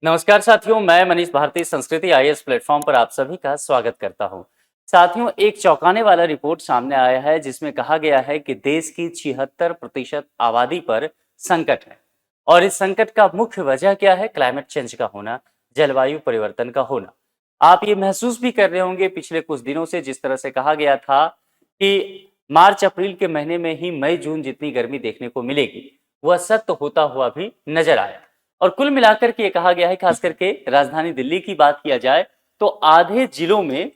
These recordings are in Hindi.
नमस्कार साथियों, मैं मनीष भारती संस्कृति आईएएस प्लेटफॉर्म पर आप सभी का स्वागत करता हूं। साथियों, एक चौंकाने वाला रिपोर्ट सामने आया है जिसमें कहा गया है कि देश की 76% आबादी पर संकट है और इस संकट का मुख्य वजह क्या है? क्लाइमेट चेंज का होना, जलवायु परिवर्तन का होना। आप ये महसूस भी कर रहे होंगे पिछले कुछ दिनों से जिस तरह से कहा गया था कि मार्च अप्रैल के महीने में ही मई जून जितनी गर्मी देखने को मिलेगी, वह सत्य होता हुआ भी नजर आया। और कुल मिलाकर के ये कहा गया है, खास करके राजधानी दिल्ली की बात किया जाए तो आधे जिलों में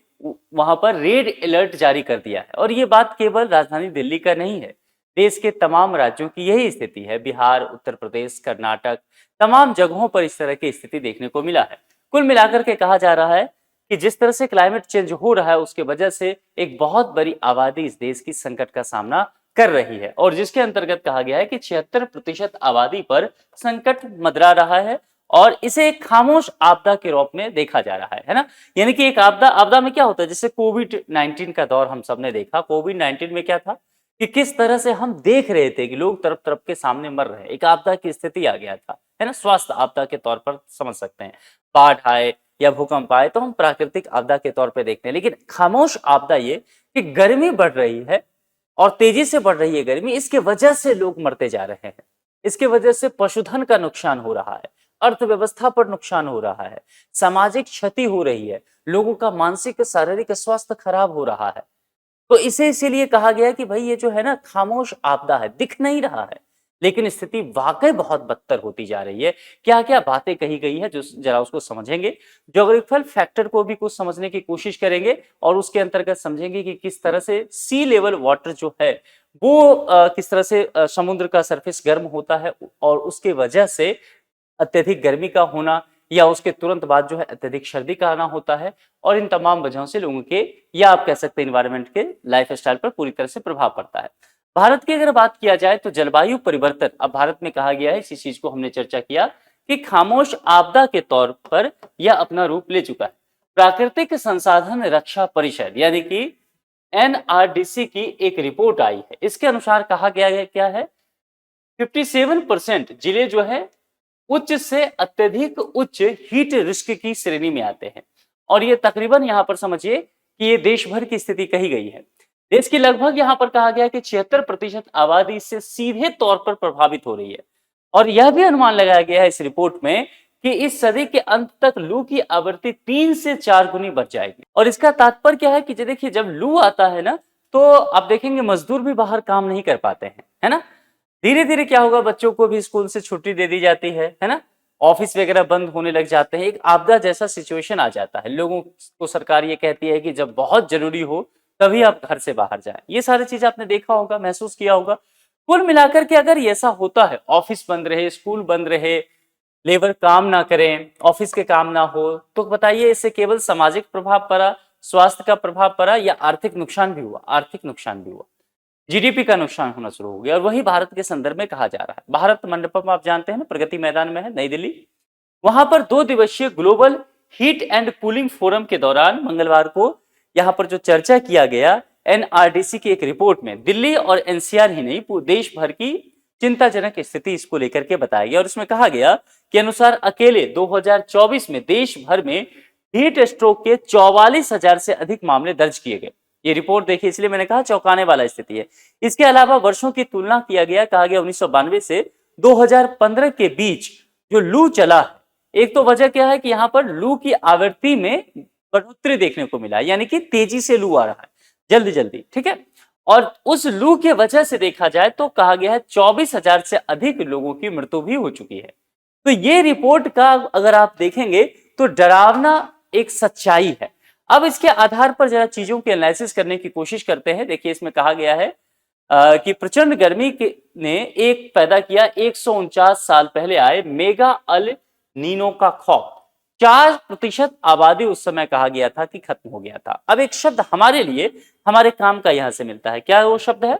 वहां पर रेड अलर्ट जारी कर दिया है। और ये बात केवल राजधानी दिल्ली का नहीं है, देश के तमाम राज्यों की यही स्थिति है। बिहार, उत्तर प्रदेश, कर्नाटक, तमाम जगहों पर इस तरह की स्थिति देखने को मिला है। कुल मिलाकर के कहा जा रहा है कि जिस तरह से क्लाइमेट चेंज हो रहा है उसके वजह से एक बहुत बड़ी आबादी इस देश की संकट का सामना कर रही है और जिसके अंतर्गत कहा गया है कि 76% आबादी पर संकट मंडरा रहा है और इसे एक खामोश आपदा के रूप में देखा जा रहा है ना। यानी कि एक आपदा में क्या होता है, जैसे कोविड-19 का दौर हम सबने देखा। कोविड-19 में क्या था कि किस तरह से हम देख रहे थे कि लोग तरफ तरफ के सामने मर रहे हैं, एक आपदा की स्थिति आ गया था, है ना। स्वास्थ्य आपदा के तौर पर समझ सकते हैं, बाढ़ आए या भूकंप आए तो हम प्राकृतिक आपदा के तौर पर देखते हैं। लेकिन खामोश आपदा ये कि गर्मी बढ़ रही है और तेजी से बढ़ रही है गर्मी, इसके वजह से लोग मरते जा रहे हैं, इसके वजह से पशुधन का नुकसान हो रहा है, अर्थव्यवस्था पर नुकसान हो रहा है, सामाजिक क्षति हो रही है, लोगों का मानसिक शारीरिक स्वास्थ्य खराब हो रहा है। तो इसे इसीलिए कहा गया कि भाई ये जो है ना खामोश आपदा है, दिख नहीं रहा है, लेकिन स्थिति वाकई बहुत बदतर होती जा रही है। क्या क्या बातें कही गई है जो जरा उसको समझेंगे, ज्योग्राफिकल फैक्टर को भी कुछ समझने की कोशिश करेंगे और उसके अंतर्गत समझेंगे कि किस तरह से सी लेवल वाटर जो है वो किस तरह से समुद्र का सरफेस गर्म होता है और उसके वजह से अत्यधिक गर्मी का होना या उसके तुरंत बाद जो है अत्यधिक सर्दी का आना होता है और इन तमाम वजहों से लोगों के या आप कह सकते हैं एनवायरनमेंट के लाइफ स्टाइल पर पूरी तरह से प्रभाव पड़ता है। भारत की अगर बात किया जाए तो जलवायु परिवर्तन अब भारत में कहा गया है, इसी चीज को हमने चर्चा किया कि खामोश आपदा के तौर पर यह अपना रूप ले चुका है। प्राकृतिक संसाधन रक्षा परिषद यानी कि एनआरडीसी की एक रिपोर्ट आई है, इसके अनुसार कहा गया है क्या है 57% जिले जो है उच्च से अत्यधिक उच्च हीट रिस्क की श्रेणी में आते हैं और ये तकरीबन यहां पर समझिए कि ये देश भर की स्थिति कही गई है। देश की लगभग यहां पर कहा गया कि 76% आबादी इससे सीधे तौर पर प्रभावित हो रही है और यह भी अनुमान लगाया गया है इस रिपोर्ट में कि इस सदी के अंत तक लू की आवृत्ति 3 से 4 गुनी बढ़ जाएगी। और इसका तात्पर्य क्या है कि देखिए जब लू आता है ना तो आप देखेंगे मजदूर भी बाहर काम नहीं कर पाते हैं, है ना। धीरे धीरे क्या होगा, बच्चों को भी स्कूल से छुट्टी दे दी जाती है ना। ऑफिस वगैरह बंद होने लग जाते हैं, एक आपदा जैसा सिचुएशन आ जाता है। लोगों को सरकार ये कहती है कि जब बहुत जरूरी हो तभी आप घर से बाहर जाएं। ये सारी चीज आपने देखा होगा, महसूस किया होगा। कुल मिलाकर के अगर ऐसा होता है, ऑफिस बंद रहे, स्कूल बंद रहे, लेबर काम ना करें, ऑफिस के काम ना हो, तो बताइए इससे केवल सामाजिक प्रभाव पड़ा, स्वास्थ्य का प्रभाव पड़ा या आर्थिक नुकसान भी हुआ? आर्थिक नुकसान भी हुआ, जीडीपी का नुकसान होना शुरू हो गया। और वही भारत के संदर्भ में कहा जा रहा है। भारत मंडपम आप जानते हैं ना, प्रगति मैदान में है नई दिल्ली, वहां पर 2 दिवसीय global heat and cooling forum के दौरान मंगलवार को यहां पर जो चर्चा किया गया एनआरडीसी की एक रिपोर्ट में दिल्ली और एनसीआर ही नहीं पूरे देश भर की चिंताजनक स्थिति इसको लेकर के बताया गया और इसमें कहा गया कि अनुसार अकेले 2024 में देश भर में हीट स्ट्रोक के 44,000 से अधिक मामले दर्ज किए गए। ये रिपोर्ट देखिए, इसलिए मैंने कहा चौंकाने वाला स्थिति है। इसके अलावा वर्षों की तुलना किया गया, कहा गया 1992 से 2015 के बीच जो लू चला है, एक तो वजह क्या है कि यहाँ पर लू की आवृत्ति में बढ़ोतरी देखने को मिला, यानी कि तेजी से लू आ रहा है जल्दी जल्दी, ठीक है। और उस लू के वजह से देखा जाए तो कहा गया है 24,000 से अधिक लोगों की मृत्यु भी हो चुकी है। तो ये रिपोर्ट का अगर आप देखेंगे तो डरावना एक सच्चाई है। अब इसके आधार पर जरा चीजों के एनालिसिस करने की कोशिश करते हैं। देखिए इसमें कहा गया है कि प्रचंड गर्मी ने एक पैदा किया 149 साल पहले आए मेगा अल नीनो का खौफ। 4% आबादी उस समय कहा गया था कि खत्म हो गया था। अब एक शब्द हमारे लिए हमारे काम का यहां से मिलता है, क्या वो शब्द है?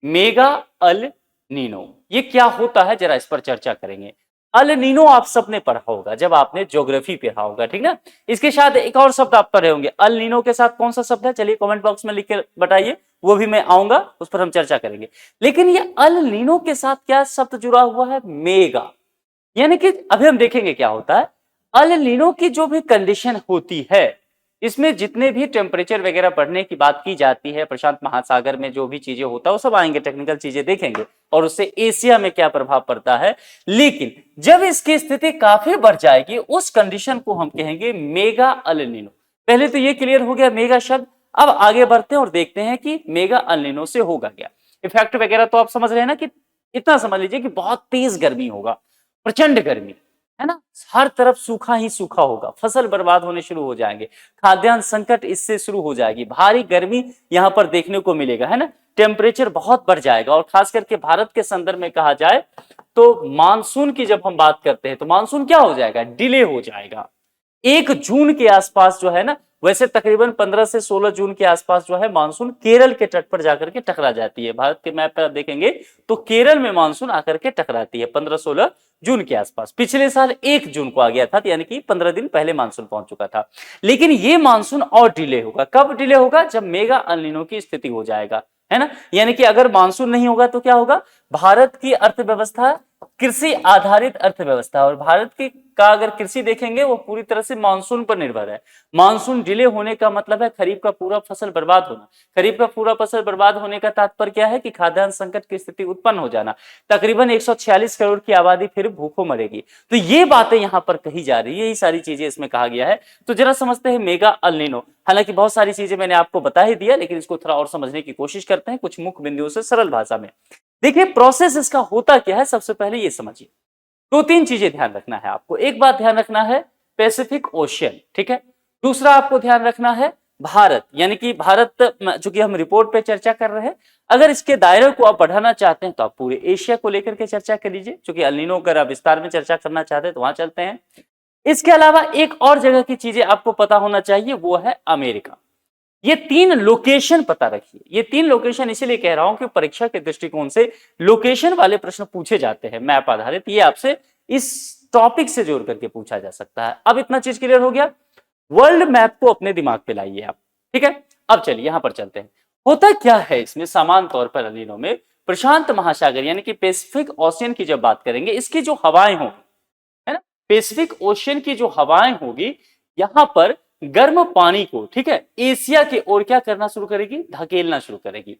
Mega El Nino. ये क्या होता है जरा इस पर चर्चा करेंगे। अल नीनो आप सबने पढ़ा होगा जब आपने ज्योग्राफी पढ़ा होगा, ठीक ना। इसके साथ एक और शब्द आप पढ़े होंगे, अल नीनो के साथ कौन सा शब्द है? चलिए कमेंट बॉक्स में लिख के बताइए, वो भी मैं आऊंगा, उस पर हम चर्चा करेंगे। लेकिन ये अल नीनो के साथ क्या शब्द जुड़ा हुआ है? मेगा। यानी कि अभी हम देखेंगे क्या होता है। अल नीनो की जो भी कंडीशन होती है, इसमें जितने भी टेम्परेचर वगैरह बढ़ने की बात की जाती है, प्रशांत महासागर में जो भी चीजें होता है वो सब आएंगे, टेक्निकल चीजें देखेंगे और उससे एशिया में क्या प्रभाव पड़ता है। लेकिन जब इसकी स्थिति काफी बढ़ जाएगी, उस कंडीशन को हम कहेंगे मेगा अल नीनो। पहले तो ये क्लियर हो गया मेगा शब्द। अब आगे बढ़ते हैं और देखते हैं कि मेगा अल नीनो से होगा क्या इफेक्ट वगैरह। तो आप समझ रहे हैं ना कि इतना समझ लीजिए कि बहुत तेज गर्मी होगा, प्रचंड गर्मी, है ना। हर तरफ सूखा ही सूखा होगा, फसल बर्बाद होने शुरू हो जाएंगे, खाद्यान्न संकट इससे शुरू हो जाएगी, भारी गर्मी यहां पर देखने को मिलेगा, है ना। टेम्परेचर बहुत बढ़ जाएगा और खास करके भारत के संदर्भ में कहा जाए तो मानसून की जब हम बात करते हैं तो मानसून क्या हो जाएगा, डिले हो जाएगा। 1 जून के आसपास जो है ना, वैसे तकरीबन 15 से 16 जून के आसपास जो है मानसून केरल के तट पर जाकर के टकरा जाती है। भारत के मैप पर देखेंगे तो केरल में मानसून आकर के टकराती है 15-16 जून के आसपास। पिछले साल 1 जून को आ गया था, यानी कि 15 दिन पहले मानसून पहुंच चुका था। लेकिन ये मानसून और डिले होगा। कब डिले होगा, जब मेगा अल नीनो की स्थिति हो जाएगा, है ना। यानी कि अगर मानसून नहीं होगा तो क्या होगा, भारत की अर्थव्यवस्था कृषि आधारित अर्थव्यवस्था, और भारत की का अगर कृषि देखेंगे वो पूरी तरह से मानसून पर निर्भर है। मानसून डिले होने का मतलब है खरीफ का पूरा फसल बर्बाद होना। खरीफ का पूरा फसल बर्बाद होने का तात्पर्य क्या है कि खाद्यान्न संकट की स्थिति उत्पन्न हो जाना। तकरीबन 146 करोड़ की आबादी फिर भूखों मरेगी। तो ये बातें यहां पर कही जा रही है, यही सारी चीजें इसमें कहा गया है। तो जरा समझते हैं मेगा अल नीनो। हालांकि बहुत सारी चीजें मैंने आपको बता ही दिया, लेकिन इसको थोड़ा और समझने की कोशिश करते हैं कुछ मुख्य बिंदुओं से सरल भाषा में। देखिए प्रोसेस इसका होता क्या है, सबसे पहले ये समझिए। 2-3 चीजें ध्यान रखना है आपको। एक बात ध्यान रखना है पैसिफिक ओशियन, ठीक है। दूसरा आपको ध्यान रखना है भारत, यानी कि भारत, चूंकि हम रिपोर्ट पे चर्चा कर रहे हैं, अगर इसके दायरे को आप बढ़ाना चाहते हैं तो आप पूरे एशिया को लेकर के चर्चा कर लीजिए। चूंकि अल नीनो का विस्तार में चर्चा करना चाहते हैं तो वहां चलते हैं। इसके अलावा एक और जगह की चीजें आपको पता होना चाहिए, वो है अमेरिका। ये 3 लोकेशन पता रखिए। ये 3 लोकेशन इसीलिए कह रहा हूं कि परीक्षा के दृष्टिकोण से लोकेशन वाले प्रश्न पूछे जाते हैं मैप आधारित। ये आपसे इस टॉपिक से जोड़ करके पूछा जा सकता है। अब इतना चीज क्लियर हो गया। वर्ल्ड मैप को अपने दिमाग पे लाइए आप, ठीक है। अब चलिए यहां पर चलते हैं। होता क्या है इसमें, सामान्य तौर पर अल नीनो में प्रशांत महासागर यानी कि पैसिफिक ओशियन की जब बात करेंगे, इसकी जो हवाएं होंगी, है ना, पैसिफिक ओशियन की जो हवाएं होगी, यहां पर गर्म पानी को, ठीक है, एशिया की ओर क्या करना शुरू करेगी, धकेलना शुरू करेगी।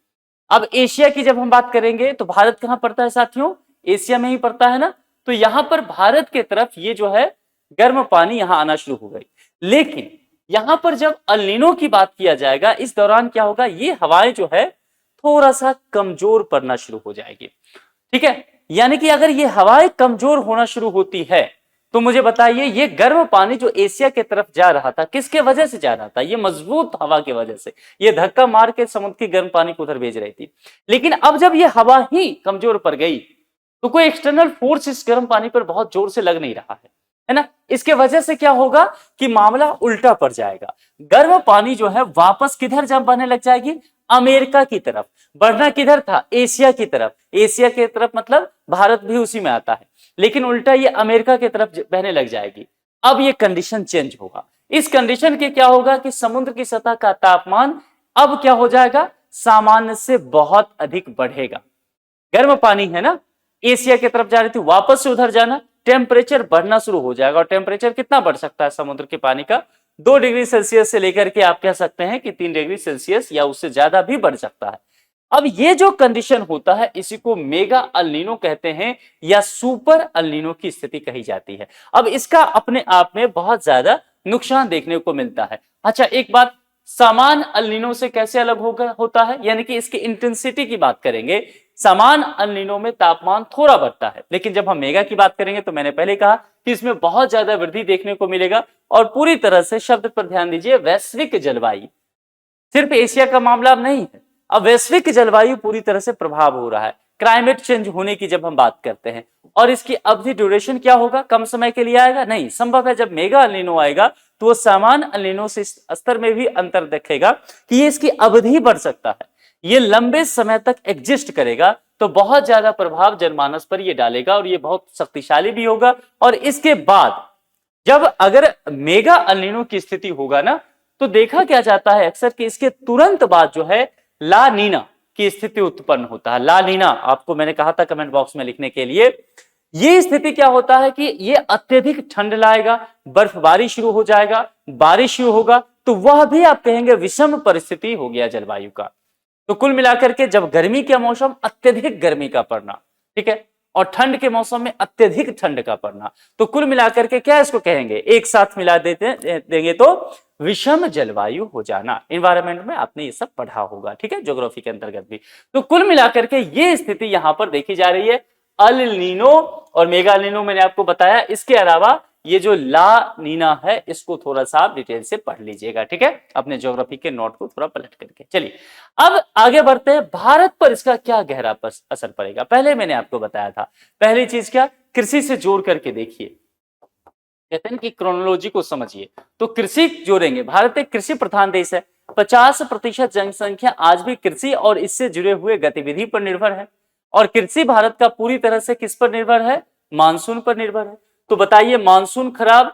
अब एशिया की जब हम बात करेंगे तो भारत कहां पड़ता है साथियों, एशिया में ही पड़ता है ना। तो यहां पर भारत के तरफ ये जो है गर्म पानी यहां आना शुरू हो गई। लेकिन यहां पर जब अल नीनो की बात किया जाएगा, इस दौरान क्या होगा, ये हवाएं जो है थोड़ा सा कमजोर पड़ना शुरू हो जाएगी, ठीक है। यानी कि अगर ये हवाएं कमजोर होना शुरू होती है तो मुझे बताइए, ये गर्म पानी जो एशिया के तरफ जा रहा था, किसके वजह से जा रहा था, ये मजबूत हवा की वजह से। ये धक्का मार के समुद्र की गर्म पानी को उधर भेज रही थी। लेकिन अब जब ये हवा ही कमजोर पड़ गई तो कोई एक्सटर्नल फोर्स इस गर्म पानी पर बहुत जोर से लग नहीं रहा है ना। इसके वजह से क्या होगा कि मामला उल्टा पड़ जाएगा। गर्म पानी जो है वापस किधर जम बहने लग जाएगी, अमेरिका की तरफ। बढ़ना किधर था, एशिया की तरफ। एशिया की तरफ मतलब भारत भी उसी में आता है, लेकिन उल्टा ये अमेरिका की तरफ बहने लग जाएगी। अब ये कंडीशन चेंज होगा। इस कंडीशन के क्या होगा कि समुद्र की सतह का तापमान अब क्या हो जाएगा, सामान्य से बहुत अधिक बढ़ेगा। गर्म पानी है ना, एशिया की तरफ जा रही थी, वापस से उधर जाना, टेम्परेचर बढ़ना शुरू हो जाएगा। और टेम्परेचर कितना बढ़ सकता है समुद्र के पानी का, 2 डिग्री सेल्सियस से लेकर के आप कह सकते हैं कि 3 डिग्री सेल्सियस या उससे ज्यादा भी बढ़ सकता है। अब ये जो कंडीशन होता है इसी को मेगा अल नीनो कहते हैं या सुपर अल नीनो की स्थिति कही जाती है। अब इसका अपने आप में बहुत ज्यादा नुकसान देखने को मिलता है। अच्छा एक बात, सामान्य अल नीनो से कैसे अलग होता है, यानी कि इसकी इंटेंसिटी की बात करेंगे, सामान्य अल नीनो में तापमान थोड़ा बढ़ता है, लेकिन जब हम मेगा की बात करेंगे तो मैंने पहले कहा कि इसमें बहुत ज्यादा वृद्धि देखने को मिलेगा। और पूरी तरह से शब्द पर ध्यान दीजिए, वैश्विक जलवायु, सिर्फ एशिया का मामला अब नहीं है, अब वैश्विक जलवायु पूरी तरह से प्रभाव हो रहा है। क्लाइमेट चेंज होने की जब हम बात करते हैं, और इसकी अवधि ड्यूरेशन क्या होगा, कम समय के लिए आएगा नहीं, संभव है जब मेगा अल नीनो आएगा तो वो सामान्य अल नीनो से स्तर में भी अंतर दिखेगा कि ये इसकी अवधि बढ़ सकता है, ये लंबे समय तक एग्जिस्ट करेगा, तो बहुत ज्यादा प्रभाव जनमानस पर ये डालेगा और ये बहुत शक्तिशाली भी होगा। और इसके बाद जब अगर मेगा अल नीनो की स्थिति होगा ना, तो देखा क्या जाता है अक्सर कि इसके तुरंत बाद जो है ला नीना की स्थिति उत्पन्न होता है। ला नीना आपको मैंने कहा था कमेंट बॉक्स में लिखने के लिए, ये स्थिति क्या होता है कि ये अत्यधिक ठंड लाएगा, बर्फबारी शुरू हो जाएगा, बारिश शुरू होगा, तो वह भी आप कहेंगे विषम परिस्थिति हो गया जलवायु का। तो कुल मिलाकर के जब गर्मी का मौसम अत्यधिक गर्मी का पड़ना, ठीक है, और ठंड के मौसम में अत्यधिक ठंड का पड़ना, तो कुल मिलाकर के क्या इसको कहेंगे, एक साथ मिला देंगे तो विषम जलवायु हो जाना। एनवायरमेंट में आपने ये सब पढ़ा होगा, ठीक है, ज्योग्राफी के अंतर्गत भी। तो कुल मिलाकर के ये स्थिति यहां पर देखी जा रही है। अल नीनो और मेगा नीनो मैंने आपको बताया, इसके अलावा ये जो ला नीना है इसको थोड़ा सा आप डिटेल से पढ़ लीजिएगा, ठीक है, अपने ज्योग्राफी के नोट को थोड़ा पलट करके। चलिए अब आगे बढ़ते हैं, भारत पर इसका क्या गहरा असर पड़ेगा। पहले मैंने आपको बताया था, पहली चीज क्या, कृषि से जोड़ करके देखिए, कहते हैं कि क्रोनोलॉजी को समझिए, तो कृषि जोड़ेंगे। भारत एक कृषि प्रधान देश है, 50% जनसंख्या आज भी कृषि और इससे जुड़े हुए गतिविधि पर निर्भर है। और कृषि भारत का पूरी तरह से किस पर निर्भर है, मानसून पर निर्भर है। तो बताइए, मानसून खराब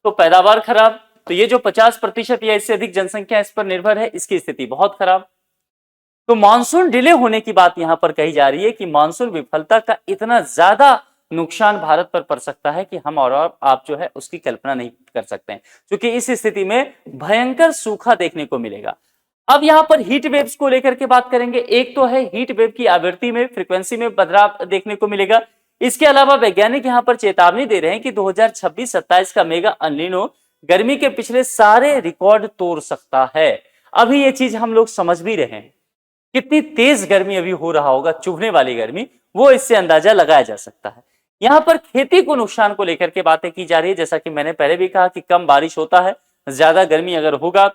तो पैदावार खराब, तो ये जो 50% या इससे अधिक जनसंख्या इस पर निर्भर है, इसकी स्थिति बहुत खराब। तो मानसून डिले होने की बात यहां पर कही जा रही है कि मानसून विफलता का इतना ज्यादा नुकसान भारत पर पड़ सकता है कि हम और आप जो है उसकी कल्पना नहीं कर सकते हैं, क्योंकि इस स्थिति में भयंकर सूखा देखने को मिलेगा। अब यहां पर हीट वेव्स को लेकर के बात करेंगे। एक तो है हीट वेव की आवृत्ति में, फ्रीक्वेंसी में बदलाव देखने को मिलेगा। इसके अलावा वैज्ञानिक यहां पर चेतावनी दे रहे हैं कि 2026-27 का मेगा अल नीनो गर्मी के पिछले सारे रिकॉर्ड तोड़ सकता है। अभी ये चीज हम लोग समझ भी रहे हैं, कितनी तेज गर्मी अभी हो रहा होगा, चुभने वाली गर्मी, वो इससे अंदाजा लगाया जा सकता है। यहां पर खेती को नुकसान को लेकर के बातें की जा रही है, जैसा कि मैंने पहले भी कहा कि कम बारिश होता है, ज्यादा गर्मी अगर होगा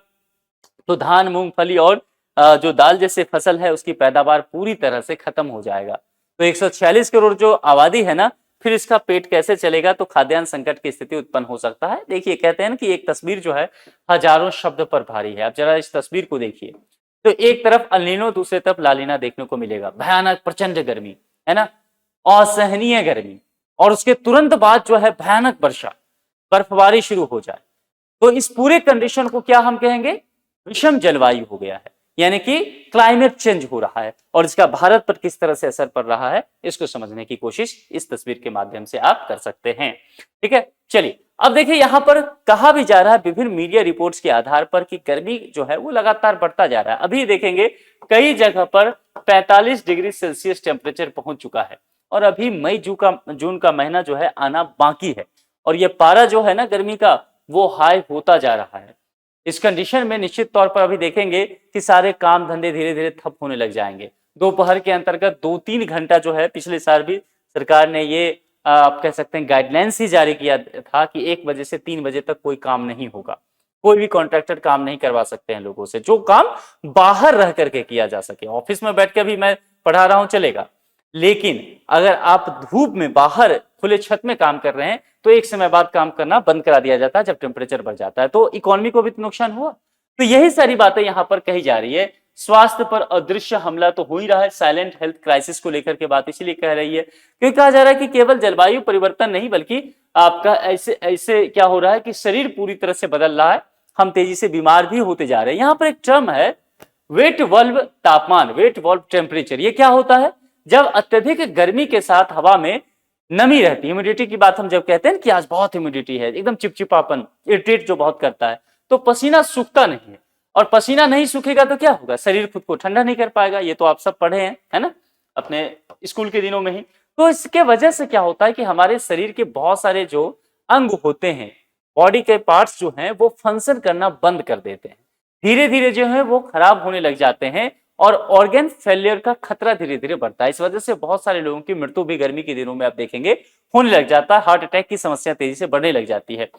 तो धान, मूंगफली और जो दाल जैसे फसल है उसकी पैदावार पूरी तरह से खत्म हो जाएगा। तो 146 करोड़ जो आबादी है ना, फिर इसका पेट कैसे चलेगा, तो खाद्यान्न संकट की स्थिति उत्पन्न हो सकता है। देखिए, कहते हैं ना कि एक तस्वीर जो है हजारों शब्द पर भारी है। आप जरा इस तस्वीर को देखिए, तो एक तरफ अल नीनो, दूसरी तरफ ला नीना देखने को मिलेगा। भयानक प्रचंड गर्मी है ना, असहनीय गर्मी, और उसके तुरंत बाद जो है भयानक वर्षा, बर्फबारी शुरू हो जाए, तो इस पूरे कंडीशन को क्या हम कहेंगे, विषम जलवायु हो गया है, यानी कि क्लाइमेट चेंज हो रहा है। और इसका भारत पर किस तरह से असर पड़ रहा है, इसको समझने की कोशिश इस तस्वीर के माध्यम से आप कर सकते हैं, ठीक है। चलिए अब देखिए, यहां पर कहा भी जा रहा है विभिन्न मीडिया रिपोर्ट्स के आधार पर कि गर्मी जो है वो लगातार बढ़ता जा रहा है। अभी देखेंगे कई जगह पर 45 डिग्री सेल्सियस टेम्परेचर पहुंच चुका है, और अभी मई जून का महीना जो है आना बाकी है, और ये पारा जो है ना गर्मी का, वो हाई होता जा रहा है। इस कंडीशन में निश्चित तौर पर अभी देखेंगे कि सारे काम धंधे धीरे धीरे ठप होने लग जाएंगे। दोपहर के अंतर्गत 2-3 घंटा जो है, पिछले साल भी सरकार ने ये आप कह सकते हैं गाइडलाइंस ही जारी किया था कि 1 बजे से 3 बजे तक कोई काम नहीं होगा, कोई भी कॉन्ट्रैक्टर काम नहीं करवा सकते हैं लोगों से, जो काम बाहर रह करके किया जा सके। ऑफिस में बैठ के भी मैं पढ़ा रहा हूं चलेगा, लेकिन अगर आप धूप में बाहर खुले छत में काम कर रहे हैं तो एक समय बाद काम करना बंद करा दिया जाता है जब टेम्परेचर बढ़ जाता है, तो इकोनॉमी को भी तो नुकसान हुआ। तो यही सारी बातें यहां पर कही जा रही है। स्वास्थ्य पर अदृश्य हमला तो हो ही रहा है, साइलेंट हेल्थ क्राइसिस को लेकर के बात इसीलिए कह रही है क्योंकि कहा जा रहा है कि केवल जलवायु परिवर्तन नहीं, बल्कि आपका ऐसे ऐसे क्या हो रहा है कि शरीर पूरी तरह से बदल रहा है, हम तेजी से बीमार भी होते जा रहे हैं। यहां पर एक टर्म है वेट वल्व तापमान, वेट वल्व टेम्परेचर। ये क्या होता है, जब अत्यधिक गर्मी के साथ हवा में नमी रहती है, ह्यूमिडिटी की बात हम जब कहते हैं कि आज बहुत ह्यूमिडिटी है, एकदम चिपचिपापन, इरिटेट जो बहुत करता है, तो पसीना सूखता नहीं है, और पसीना नहीं सूखेगा तो क्या होगा, शरीर खुद को ठंडा नहीं कर पाएगा। ये तो आप सब पढ़े हैं, है ना, अपने स्कूल के दिनों में ही। तो इसके वजह से क्या होता है कि हमारे शरीर के बहुत सारे जो अंग होते हैं, बॉडी के पार्ट्स जो हैं, वो फंक्शन करना बंद कर देते हैं, धीरे धीरे जो है वो खराब होने लग जाते हैं, और ऑर्गन फेलियर का खतरा धीरे धीरे बढ़ता है। इस वजह से बहुत सारे लोगों की मृत्यु भी गर्मी के दिनों में आप देखेंगे होने लग जाता है, हार्ट अटैक की समस्या तेजी से बढ़ने लग जाती है।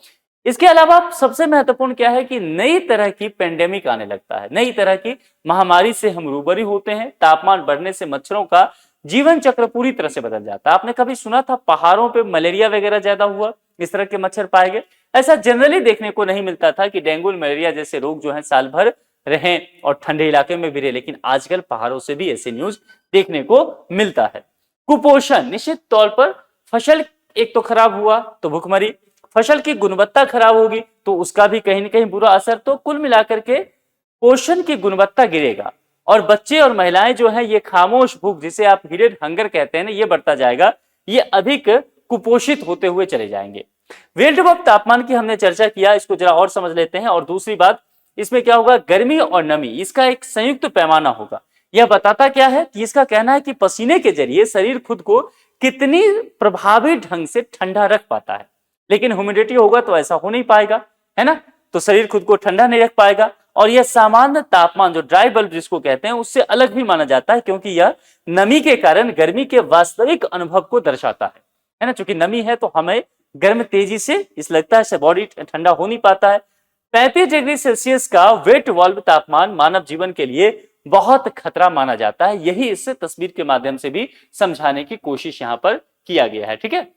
इसके अलावा सबसे महत्वपूर्ण क्या है कि नई तरह की पेंडेमिक आने लगता है, नई तरह की महामारी से हम रूबरू होते हैं। तापमान बढ़ने से मच्छरों का जीवन चक्र पूरी तरह से बदल जाता है। आपने कभी सुना था पहाड़ों पे मलेरिया वगैरह ज्यादा हुआ, इस तरह के मच्छर पाए गए? ऐसा जनरली देखने को नहीं मिलता था कि डेंगू मलेरिया जैसे रोग जो है साल भर रहें और ठंडे इलाके में भी रहे, लेकिन आजकल पहाड़ों से भी ऐसे न्यूज देखने को मिलता है। कुपोषण, निश्चित तौर पर फसल एक तो खराब हुआ तो भूखमरी, फसल की गुणवत्ता खराब होगी तो उसका भी कहीं ना कहीं बुरा असर। तो कुल मिलाकर के पोषण की गुणवत्ता गिरेगा, और बच्चे और महिलाएं जो है ये खामोश भूख, जिसे आप हिडन हंगर कहते हैं ना, ये बढ़ता जाएगा। ये अधिक कुपोषित होते हुए चले जाएंगे। वेल्ट बल्ब तापमान की हमने चर्चा किया, इसको जरा और समझ लेते हैं। और दूसरी बात, इसमें क्या होगा, गर्मी और नमी इसका एक संयुक्त पैमाना होगा। यह बताता क्या है कि इसका कहना है कि पसीने के जरिए शरीर खुद को कितनी प्रभावी ढंग से ठंडा रख पाता है। लेकिन ह्यूमिडिटी होगा तो ऐसा हो नहीं पाएगा, है ना, तो शरीर खुद को ठंडा नहीं रख पाएगा। और यह सामान्य तापमान जो ड्राई बल्ब जिसको कहते हैं उससे अलग भी माना जाता है, क्योंकि यह नमी के कारण गर्मी के वास्तविक अनुभव को दर्शाता है ना। चूंकि नमी है तो हमें गर्म तेजी से इस लगता है, बॉडी ठंडा हो नहीं पाता है। 35 डिग्री सेल्सियस का वेट वाल्व तापमान मानव जीवन के लिए बहुत खतरा माना जाता है। यही इस तस्वीर के माध्यम से भी समझाने की कोशिश यहां पर किया गया है। ठीक है,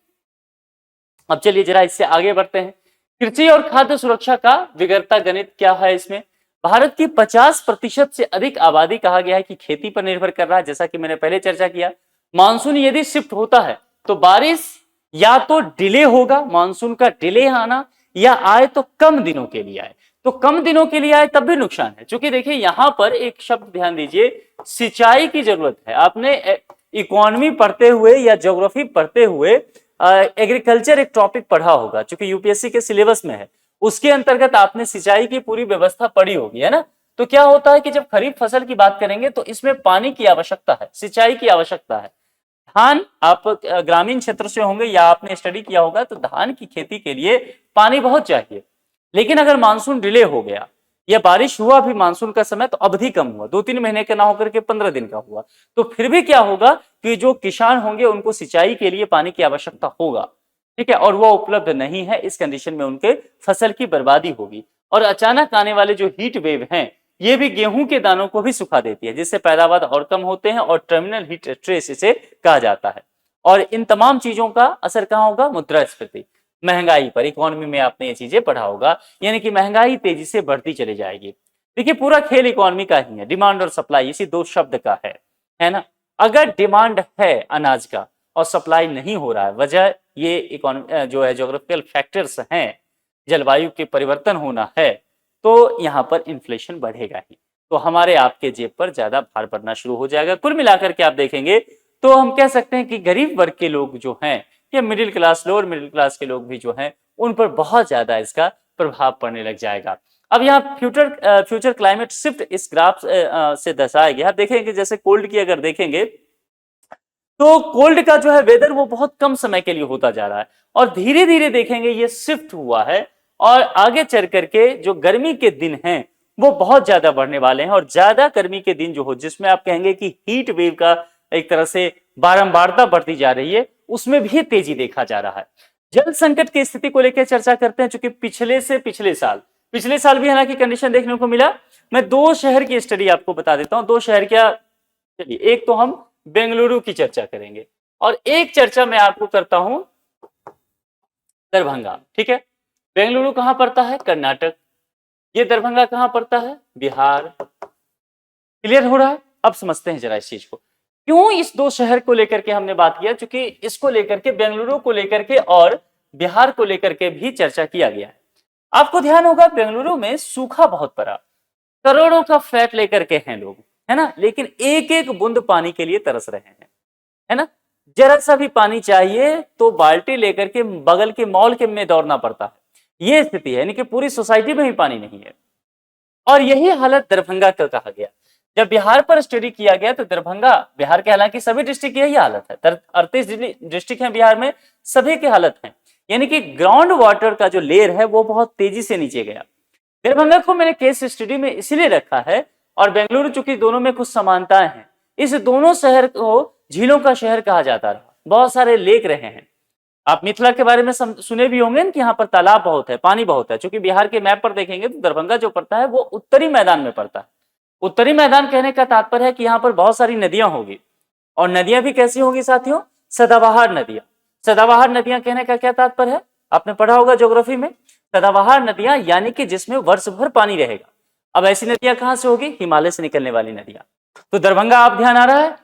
अब चलिए जरा इससे आगे बढ़ते हैं। कृषि और खाद्य सुरक्षा का विगड़ता गणित क्या है। इसमें भारत की 50% से अधिक आबादी कहा गया है कि खेती पर निर्भर कर रहा है। जैसा कि मैंने पहले चर्चा किया, मानसून यदि शिफ्ट होता है तो बारिश या तो डिले होगा, मानसून का डिले आना, या आए तो कम दिनों के लिए आए। तो कम दिनों के लिए आए तब भी नुकसान है। क्योंकि देखिए यहां पर एक शब्द ध्यान दीजिए, सिंचाई की जरूरत है। आपने इकोनॉमी पढ़ते हुए या ज्योग्राफी पढ़ते हुए एग्रीकल्चर एक टॉपिक पढ़ा होगा, क्योंकि यूपीएससी के सिलेबस में है, उसके अंतर्गत आपने सिंचाई की पूरी व्यवस्था पढ़ी होगी, है ना। तो क्या होता है कि जब खरीफ फसल की बात करेंगे तो इसमें पानी की आवश्यकता है, सिंचाई की आवश्यकता है। धान, आप ग्रामीण क्षेत्र से होंगे या आपने स्टडी किया होगा, तो धान की खेती के लिए पानी बहुत चाहिए। लेकिन अगर मानसून डिले हो गया या बारिश हुआ भी मानसून का समय तो अवधि कम हुआ, 2-3 महीने का ना होकर के 15 दिन का हुआ, तो फिर भी क्या होगा कि जो किसान होंगे उनको सिंचाई के लिए पानी की आवश्यकता होगा। ठीक है, और वो उपलब्ध नहीं है, इस कंडीशन में उनके फसल की बर्बादी होगी। और अचानक आने वाले जो हीट वेव हैं, ये भी गेहूं के दानों को भी सुखा देती है, जिससे पैदावार और कम होते हैं और टर्मिनल हीट स्ट्रेस इसे कहा जाता है। और इन तमाम चीजों का असर कहां होगा, मुद्रास्फीति, महंगाई पर। इकोनॉमी में आपने ये चीजें पढ़ा होगा, यानी कि महंगाई तेजी से बढ़ती चली जाएगी। देखिए पूरा खेल इकोनॉमी का ही है, डिमांड और सप्लाई इसी दो शब्द का है ना। अगर डिमांड है अनाज का और सप्लाई नहीं हो रहा है, वजह ये इकोनॉमी जो है ज्योग्राफिकल फैक्टर्स हैं, जलवायु के परिवर्तन होना है, तो यहाँ पर इन्फ्लेशन बढ़ेगा ही, तो हमारे आपके जेब पर ज्यादा भार पड़ना शुरू हो जाएगा। कुल मिलाकर के आप देखेंगे तो हम कह सकते हैं कि गरीब वर्ग के लोग जो हैं या middle class, lower middle class के लोग भी जो हैं, उन पर बहुत ज्यादा इसका प्रभाव पड़ने लग जाएगा। अब यहाँ फ्यूचर क्लाइमेट शिफ्ट इस ग्राफ से दर्शाया गया। आप देखेंगे जैसे कोल्ड की अगर देखेंगे तो कोल्ड का जो है वेदर वो बहुत कम समय के लिए होता जा रहा है, और धीरे धीरे देखेंगे ये शिफ्ट हुआ है, और आगे चल करके जो गर्मी के दिन हैं वो बहुत ज्यादा बढ़ने वाले हैं। और ज्यादा गर्मी के दिन जो हो, जिसमें आप कहेंगे कि हीट वेव का एक तरह से बारंबारता बढ़ती जा रही है, उसमें भी तेजी देखा जा रहा है। जल संकट की स्थिति को लेकर चर्चा करते हैं, चूंकि पिछले साल भी हालांकि कंडीशन देखने को मिला। मैं 2 शहर की स्टडी आपको बता देता हूं, 2 शहर क्या, चलिए एक तो हम बेंगलुरु की चर्चा करेंगे और एक चर्चा मैं आपको करता हूं दरभंगा। ठीक है, बेंगलुरु कहां पड़ता है, कर्नाटक, ये दरभंगा कहां पड़ता है, बिहार। क्लियर हो रहा है। अब समझते हैं जरा इस चीज को, क्यों इस 2 शहर को लेकर के हमने बात किया, क्योंकि इसको लेकर के, बेंगलुरु को लेकर के और बिहार को लेकर के भी चर्चा किया गया है। आपको ध्यान होगा बेंगलुरु में सूखा बहुत पड़ा, करोड़ों का फ्लैट लेकर के हैं लोग, है ना, लेकिन एक एक बूंद पानी के लिए तरस रहे हैं, है ना। जरा सा भी पानी चाहिए तो बाल्टी लेकर के बगल के मॉल के में दौड़ना पड़ता है, ये स्थिति है, यानी कि पूरी सोसाइटी में ही पानी नहीं है। और यही हालत दरभंगा का कहा गया। जब बिहार पर स्टडी किया गया तो दरभंगा, बिहार के हालांकि सभी डिस्ट्रिक्ट यही हालत है, 38 डिस्ट्रिक्ट हैं बिहार में, सभी की हालत है, यानी कि ग्राउंड वाटर का जो लेयर है वो बहुत तेजी से नीचे गया। दरभंगा को मैंने केस स्टडी में इसलिए रखा है, और बेंगलुरु चूंकि दोनों में कुछ समानताएं हैं, इस दोनों शहर को झीलों का शहर कहा जाता रहा, बहुत सारे लेक रहे हैं। आप मिथिला के बारे में सुने भी होंगे कि यहाँ पर तालाब बहुत है, पानी बहुत है। चूंकि बिहार के मैप पर देखेंगे तो दरभंगा जो पड़ता है वो उत्तरी मैदान में पड़ता है। उत्तरी मैदान कहने का तात्पर्य है कि यहाँ पर बहुत सारी नदियां होगी, और नदियां भी कैसी होगी साथियों, सदाबहार नदियां। सदाबहार नदियां कहने का क्या तात्पर्य है, आपने पढ़ा होगा ज्योग्राफी में, सदाबहार नदियां यानी कि जिसमें वर्ष भर पानी रहेगा। अब ऐसी नदियां कहां से होगी, हिमालय से निकलने वाली नदियां। तो दरभंगा आप ध्यान आ रहा है,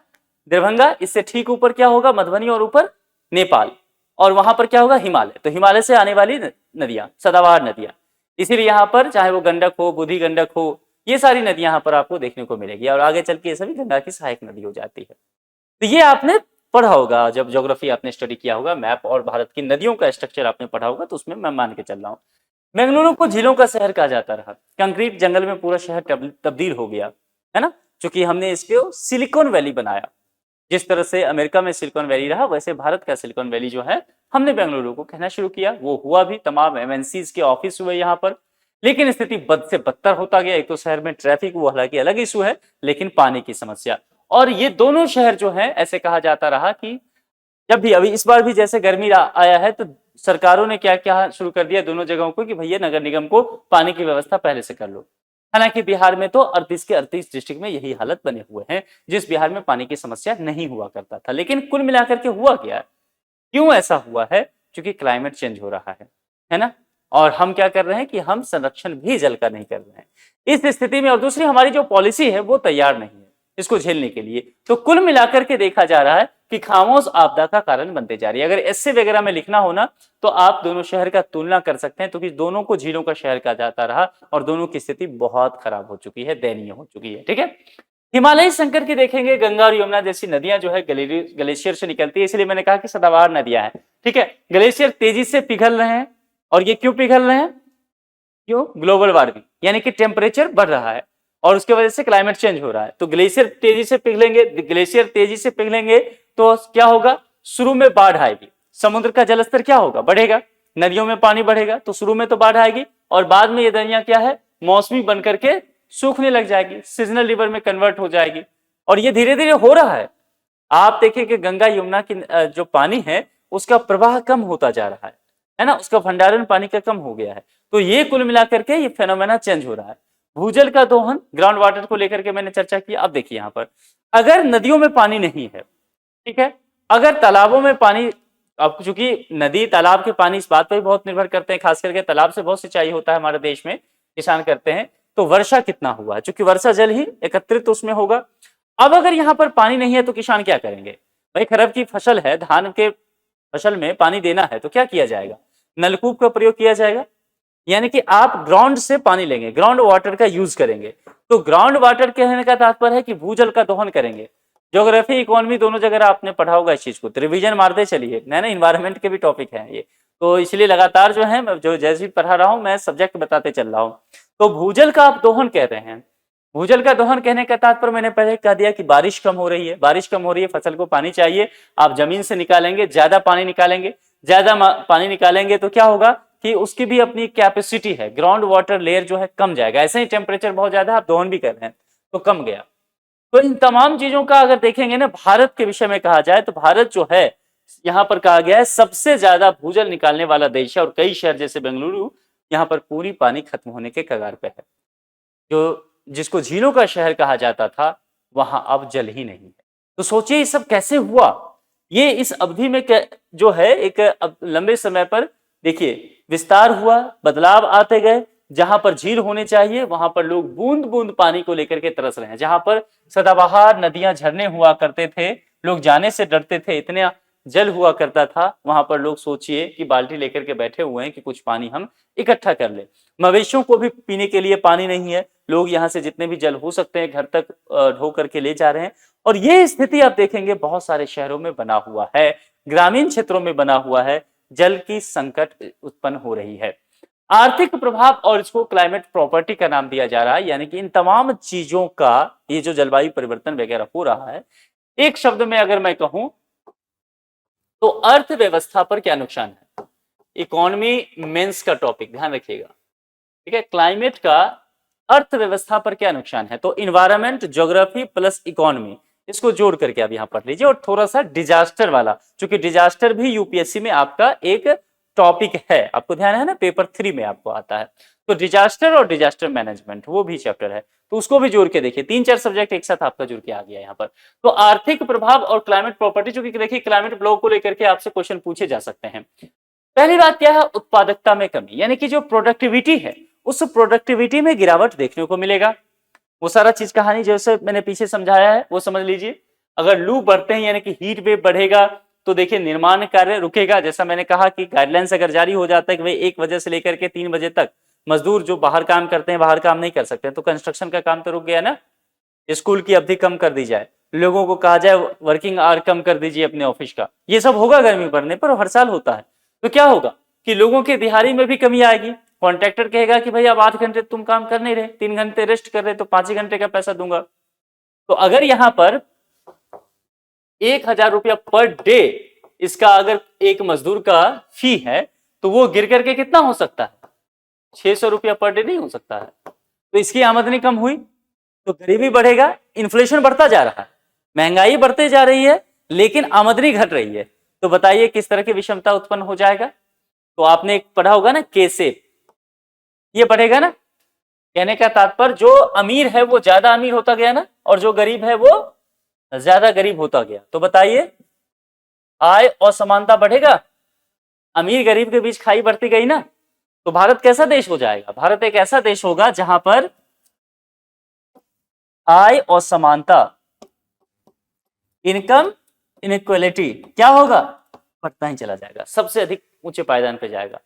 दरभंगा, इससे ठीक ऊपर क्या होगा, मधुबनी, और ऊपर नेपाल, और वहां पर क्या होगा, हिमालय। तो हिमालय से आने वाली नदियां सदाबहार नदियां, इसीलिए यहाँ पर चाहे वो गंडक हो, बूढ़ी गंडक हो, ये सारी नदियां यहाँ पर आपको देखने को मिलेगी, और आगे चल के ये सभी गंगा की सहायक नदी हो जाती है। तो ये आपने पढ़ा होगा, जब ज्योग्राफी आपने स्टडी किया होगा, मैप और भारत की नदियों का स्ट्रक्चर आपने पढ़ा होगा, तो उसमें मैं मान के चल रहा हूँ। बेंगलुरु को झीलों का शहर कहा जाता रहा। कंक्रीट जंगल में पूरा शहर तब्दील हो गया, है ना, क्योंकि हमने इसको सिलिकॉन वैली बनाया। जिस तरह से अमेरिका में सिलिकॉन वैली रहा, वैसे भारत का सिलिकॉन वैली जो है, हमने बेंगलुरु को कहना शुरू किया। वो हुआ भी, तमाम एमएनसीज के ऑफिस हुए यहाँ पर। लेकिन स्थिति बद से बदतर होता गया। एक तो शहर में ट्रैफिक, वो हालांकि अलग इशू है, लेकिन पानी की समस्या। और ये दोनों शहर जो है, ऐसे कहा जाता रहा कि जब भी, अभी इस बार भी जैसे गर्मी आया है, तो सरकारों ने क्या क्या शुरू कर दिया दोनों जगहों को कि भैया नगर निगम को पानी की व्यवस्था पहले से कर लो। हालांकि बिहार में तो 38 के 38 डिस्ट्रिक्ट में यही हालत बने हुए हैं, जिस बिहार में पानी की समस्या नहीं हुआ करता था। लेकिन कुल मिलाकर के हुआ क्या, क्यों ऐसा हुआ है? क्योंकि क्लाइमेट चेंज हो रहा है ना। और हम क्या कर रहे हैं कि हम संरक्षण भी जल का नहीं कर रहे हैं इस स्थिति में। और दूसरी, हमारी जो पॉलिसी है वो तैयार नहीं है इसको झेलने के लिए। तो कुल मिलाकर के देखा जा रहा है कि खामोश आपदा का कारण बनते जा रही है। अगर एस्से वगैरह में लिखना हो ना, तो आप दोनों शहर का तुलना कर सकते हैं, क्योंकि दोनों को झीलों का शहर कहा जाता रहा और दोनों की स्थिति बहुत खराब हो चुकी है, दयनीय हो चुकी है। ठीक है, हिमालयी संकट की देखेंगे, गंगा और यमुना जैसी नदियां जो है ग्लेशियर से निकलती है, इसलिए मैंने कहा कि सदाबहार नदियां हैं। ठीक है, ग्लेशियर तेजी से पिघल रहे हैं। और ये क्यों पिघल रहे हैं? क्यों? ग्लोबल वार्मिंग, यानी कि टेम्परेचर बढ़ रहा है और उसके वजह से क्लाइमेट चेंज हो रहा है। तो ग्लेशियर तेजी से पिघलेंगे, ग्लेशियर तेजी से पिघलेंगे तो क्या होगा? शुरू में बाढ़ आएगी, समुद्र का जलस्तर क्या होगा? बढ़ेगा, नदियों में पानी बढ़ेगा, तो शुरू में तो बाढ़ आएगी और बाद में ये नदियां क्या है, मौसमी बनकर के सूखने लग जाएगी, सीजनल रिवर में कन्वर्ट हो जाएगी। और ये धीरे धीरे हो रहा है। आप देखिए कि गंगा यमुना की जो पानी है उसका प्रवाह कम होता जा रहा है ना, उसका भंडारण पानी का कम हो गया है। तो ये कुल मिलाकर के ये फेनोमेना चेंज हो रहा है। भूजल का दोहन, ग्राउंड वाटर को लेकर के मैंने चर्चा की। अब देखिए यहाँ पर, अगर नदियों में पानी नहीं है, ठीक है, अगर तालाबों में पानी, अब चूंकि नदी तालाब के पानी इस बात पर भी बहुत निर्भर करते हैं, खास करके तालाब से बहुत सिंचाई होता है हमारे देश में, किसान करते हैं, तो वर्षा कितना हुआ है, चूंकि वर्षा जल ही एकत्रित उसमें होगा। अब अगर यहाँ पर पानी नहीं है तो किसान क्या करेंगे? भाई खरब की फसल है, धान के फसल में पानी देना है तो क्या किया जाएगा? नलकूप का प्रयोग किया जाएगा, यानी कि आप ग्राउंड से पानी लेंगे, ग्राउंड वाटर का यूज करेंगे। तो ग्राउंड वाटर कहने का तात्पर्य है कि भूजल का दोहन करेंगे। ज्योग्राफी, इकोनॉमी दोनों जगह आपने पढ़ा होगा इस चीज को, तो रिवीजन मारते चलिए, ना इन्वायरमेंट के भी टॉपिक हैं ये, तो इसलिए लगातार जो है, जो जैसे पढ़ा रहा हूं मैं सब्जेक्ट बताते चल रहा हूं। तो भूजल का आप दोहन कह रहे हैं। भूजल का दोहन कहने का तात्पर्य मैंने पहले कह दिया कि बारिश कम हो रही है, बारिश कम हो रही है, फसल को पानी चाहिए, आप जमीन से निकालेंगे, ज्यादा पानी निकालेंगे, ज्यादा पानी निकालेंगे तो क्या होगा कि उसकी भी अपनी कैपेसिटी है, ग्राउंड वाटर लेयर जो है कम जाएगा। ऐसे ही टेम्परेचर बहुत ज्यादा, आप दोहन भी कर रहे हैं तो कम गया। तो इन तमाम चीजों का अगर देखेंगे ना, भारत के विषय में कहा जाए तो भारत जो है, यहाँ पर कहा गया है सबसे ज्यादा भूजल निकालने वाला देश है। और कई शहर जैसे बेंगलुरु, यहाँ पर पूरी पानी खत्म होने के कगार पे है। जो जिसको झीलों का शहर कहा जाता था, वहां अब जल ही नहीं है। तो सोचिए ये सब कैसे हुआ। ये इस अवधि में जो है एक लंबे समय पर देखिए विस्तार हुआ, बदलाव आते गए। जहां पर झील होने चाहिए वहां पर लोग बूंद बूंद पानी को लेकर के तरस रहे हैं। जहां पर सदाबहार नदियां, झरने हुआ करते थे, लोग जाने से डरते थे, इतने जल हुआ करता था, वहां पर लोग सोचिए कि बाल्टी लेकर के बैठे हुए हैं कि कुछ पानी हम इकट्ठा कर ले। मवेशियों को भी पीने के लिए पानी नहीं है, लोग यहाँ से जितने भी जल हो सकते हैं घर तक ढो करके ले जा रहे हैं। और ये स्थिति आप देखेंगे बहुत सारे शहरों में बना हुआ है, ग्रामीण क्षेत्रों में बना हुआ है, जल की संकट उत्पन्न हो रही है। आर्थिक प्रभाव, और इसको क्लाइमेट प्रॉपर्टी का नाम दिया जा रहा है, यानी कि इन तमाम चीजों का ये जो जलवायु परिवर्तन वगैरह हो रहा है, एक शब्द में अगर मैं कहूं तो अर्थव्यवस्था पर क्या नुकसान है। इकोनॉमी मेंस का टॉपिक ध्यान रखिएगा, ठीक है। क्लाइमेट का अर्थव्यवस्था पर क्या नुकसान है, तो इन्वायरमेंट, ज्योग्राफी प्लस इकोनॉमी, इसको जोड़ करके आप यहां पढ़ लीजिए। और थोड़ा सा डिजास्टर वाला, क्योंकि डिजास्टर भी यूपीएससी में आपका एक टॉपिक है, आपको ध्यान है ना, पेपर 3 में आपको आता है। तो डिजास्टर और डिजास्टर मैनेजमेंट वो भी चैप्टर है, तो उसको भी जोड़ के देखिए। 3-4 सब्जेक्ट एक साथ आपका जुड़ के आ गया यहाँ पर। तो आर्थिक प्रभाव और क्लाइमेट प्रॉपर्टी, चूंकि देखिए क्लाइमेट ब्लॉक को लेकर के आपसे क्वेश्चन पूछे जा सकते हैं। पहली बात क्या है, उत्पादकता में कमी, यानी कि जो प्रोडक्टिविटी है उस प्रोडक्टिविटी में गिरावट देखने को मिलेगा। वो सारा चीज कहानी जैसे मैंने पीछे समझाया है वो समझ लीजिए। अगर लू बढ़ते हैं यानी कि हीट वेव बढ़ेगा, तो देखिए निर्माण कार्य रुकेगा। जैसा मैंने कहा कि गाइडलाइंस अगर जारी हो जाता है कि भाई 1 बजे से लेकर के 3 बजे तक मजदूर जो बाहर काम करते हैं बाहर काम नहीं कर सकते, तो कंस्ट्रक्शन का काम तो रुक गया ना। स्कूल की अवधि कम कर दी जाए लोगों को कहा जाए वर्किंग आवर कम कर दीजिए अपने ऑफिस का, ये सब होगा गर्मी बढ़ने पर, हर साल होता है। तो क्या होगा कि लोगों की दिहाड़ी में भी कमी आएगी। कॉन्ट्रैक्टर कहेगा कि भाई अब 8 घंटे तुम काम कर नहीं रहे, 3 घंटे रेस्ट कर रहे, तो 5 ही घंटे का पैसा दूंगा। तो अगर यहाँ पर 1,000 रुपया पर डे इसका अगर एक मजदूर का फी है, तो वो गिर करके कितना हो सकता है, 600 रुपया पर डे नहीं हो सकता है। तो इसकी आमदनी कम हुई तो गरीबी बढ़ेगा, इन्फ्लेशन बढ़ता जा रहा है, महंगाई बढ़ते जा रही है, लेकिन आमदनी घट रही है। तो बताइए किस तरह की विषमता उत्पन्न हो जाएगा। तो आपने एक पढ़ा होगा ना कैसे, ये बढ़ेगा ना। कहने का तात्पर्य जो अमीर है वो ज्यादा अमीर होता गया ना, और जो गरीब है वो ज्यादा गरीब होता गया। तो बताइए आय असमानता बढ़ेगा, अमीर गरीब के बीच खाई बढ़ती गई ना। तो भारत कैसा देश हो जाएगा, भारत एक ऐसा देश होगा जहां पर आय असमानता, इनकम इनइक्वालिटी क्या होगा, बढ़ता ही चला जाएगा, सबसे अधिक ऊंचे पायदान पे जाएगा।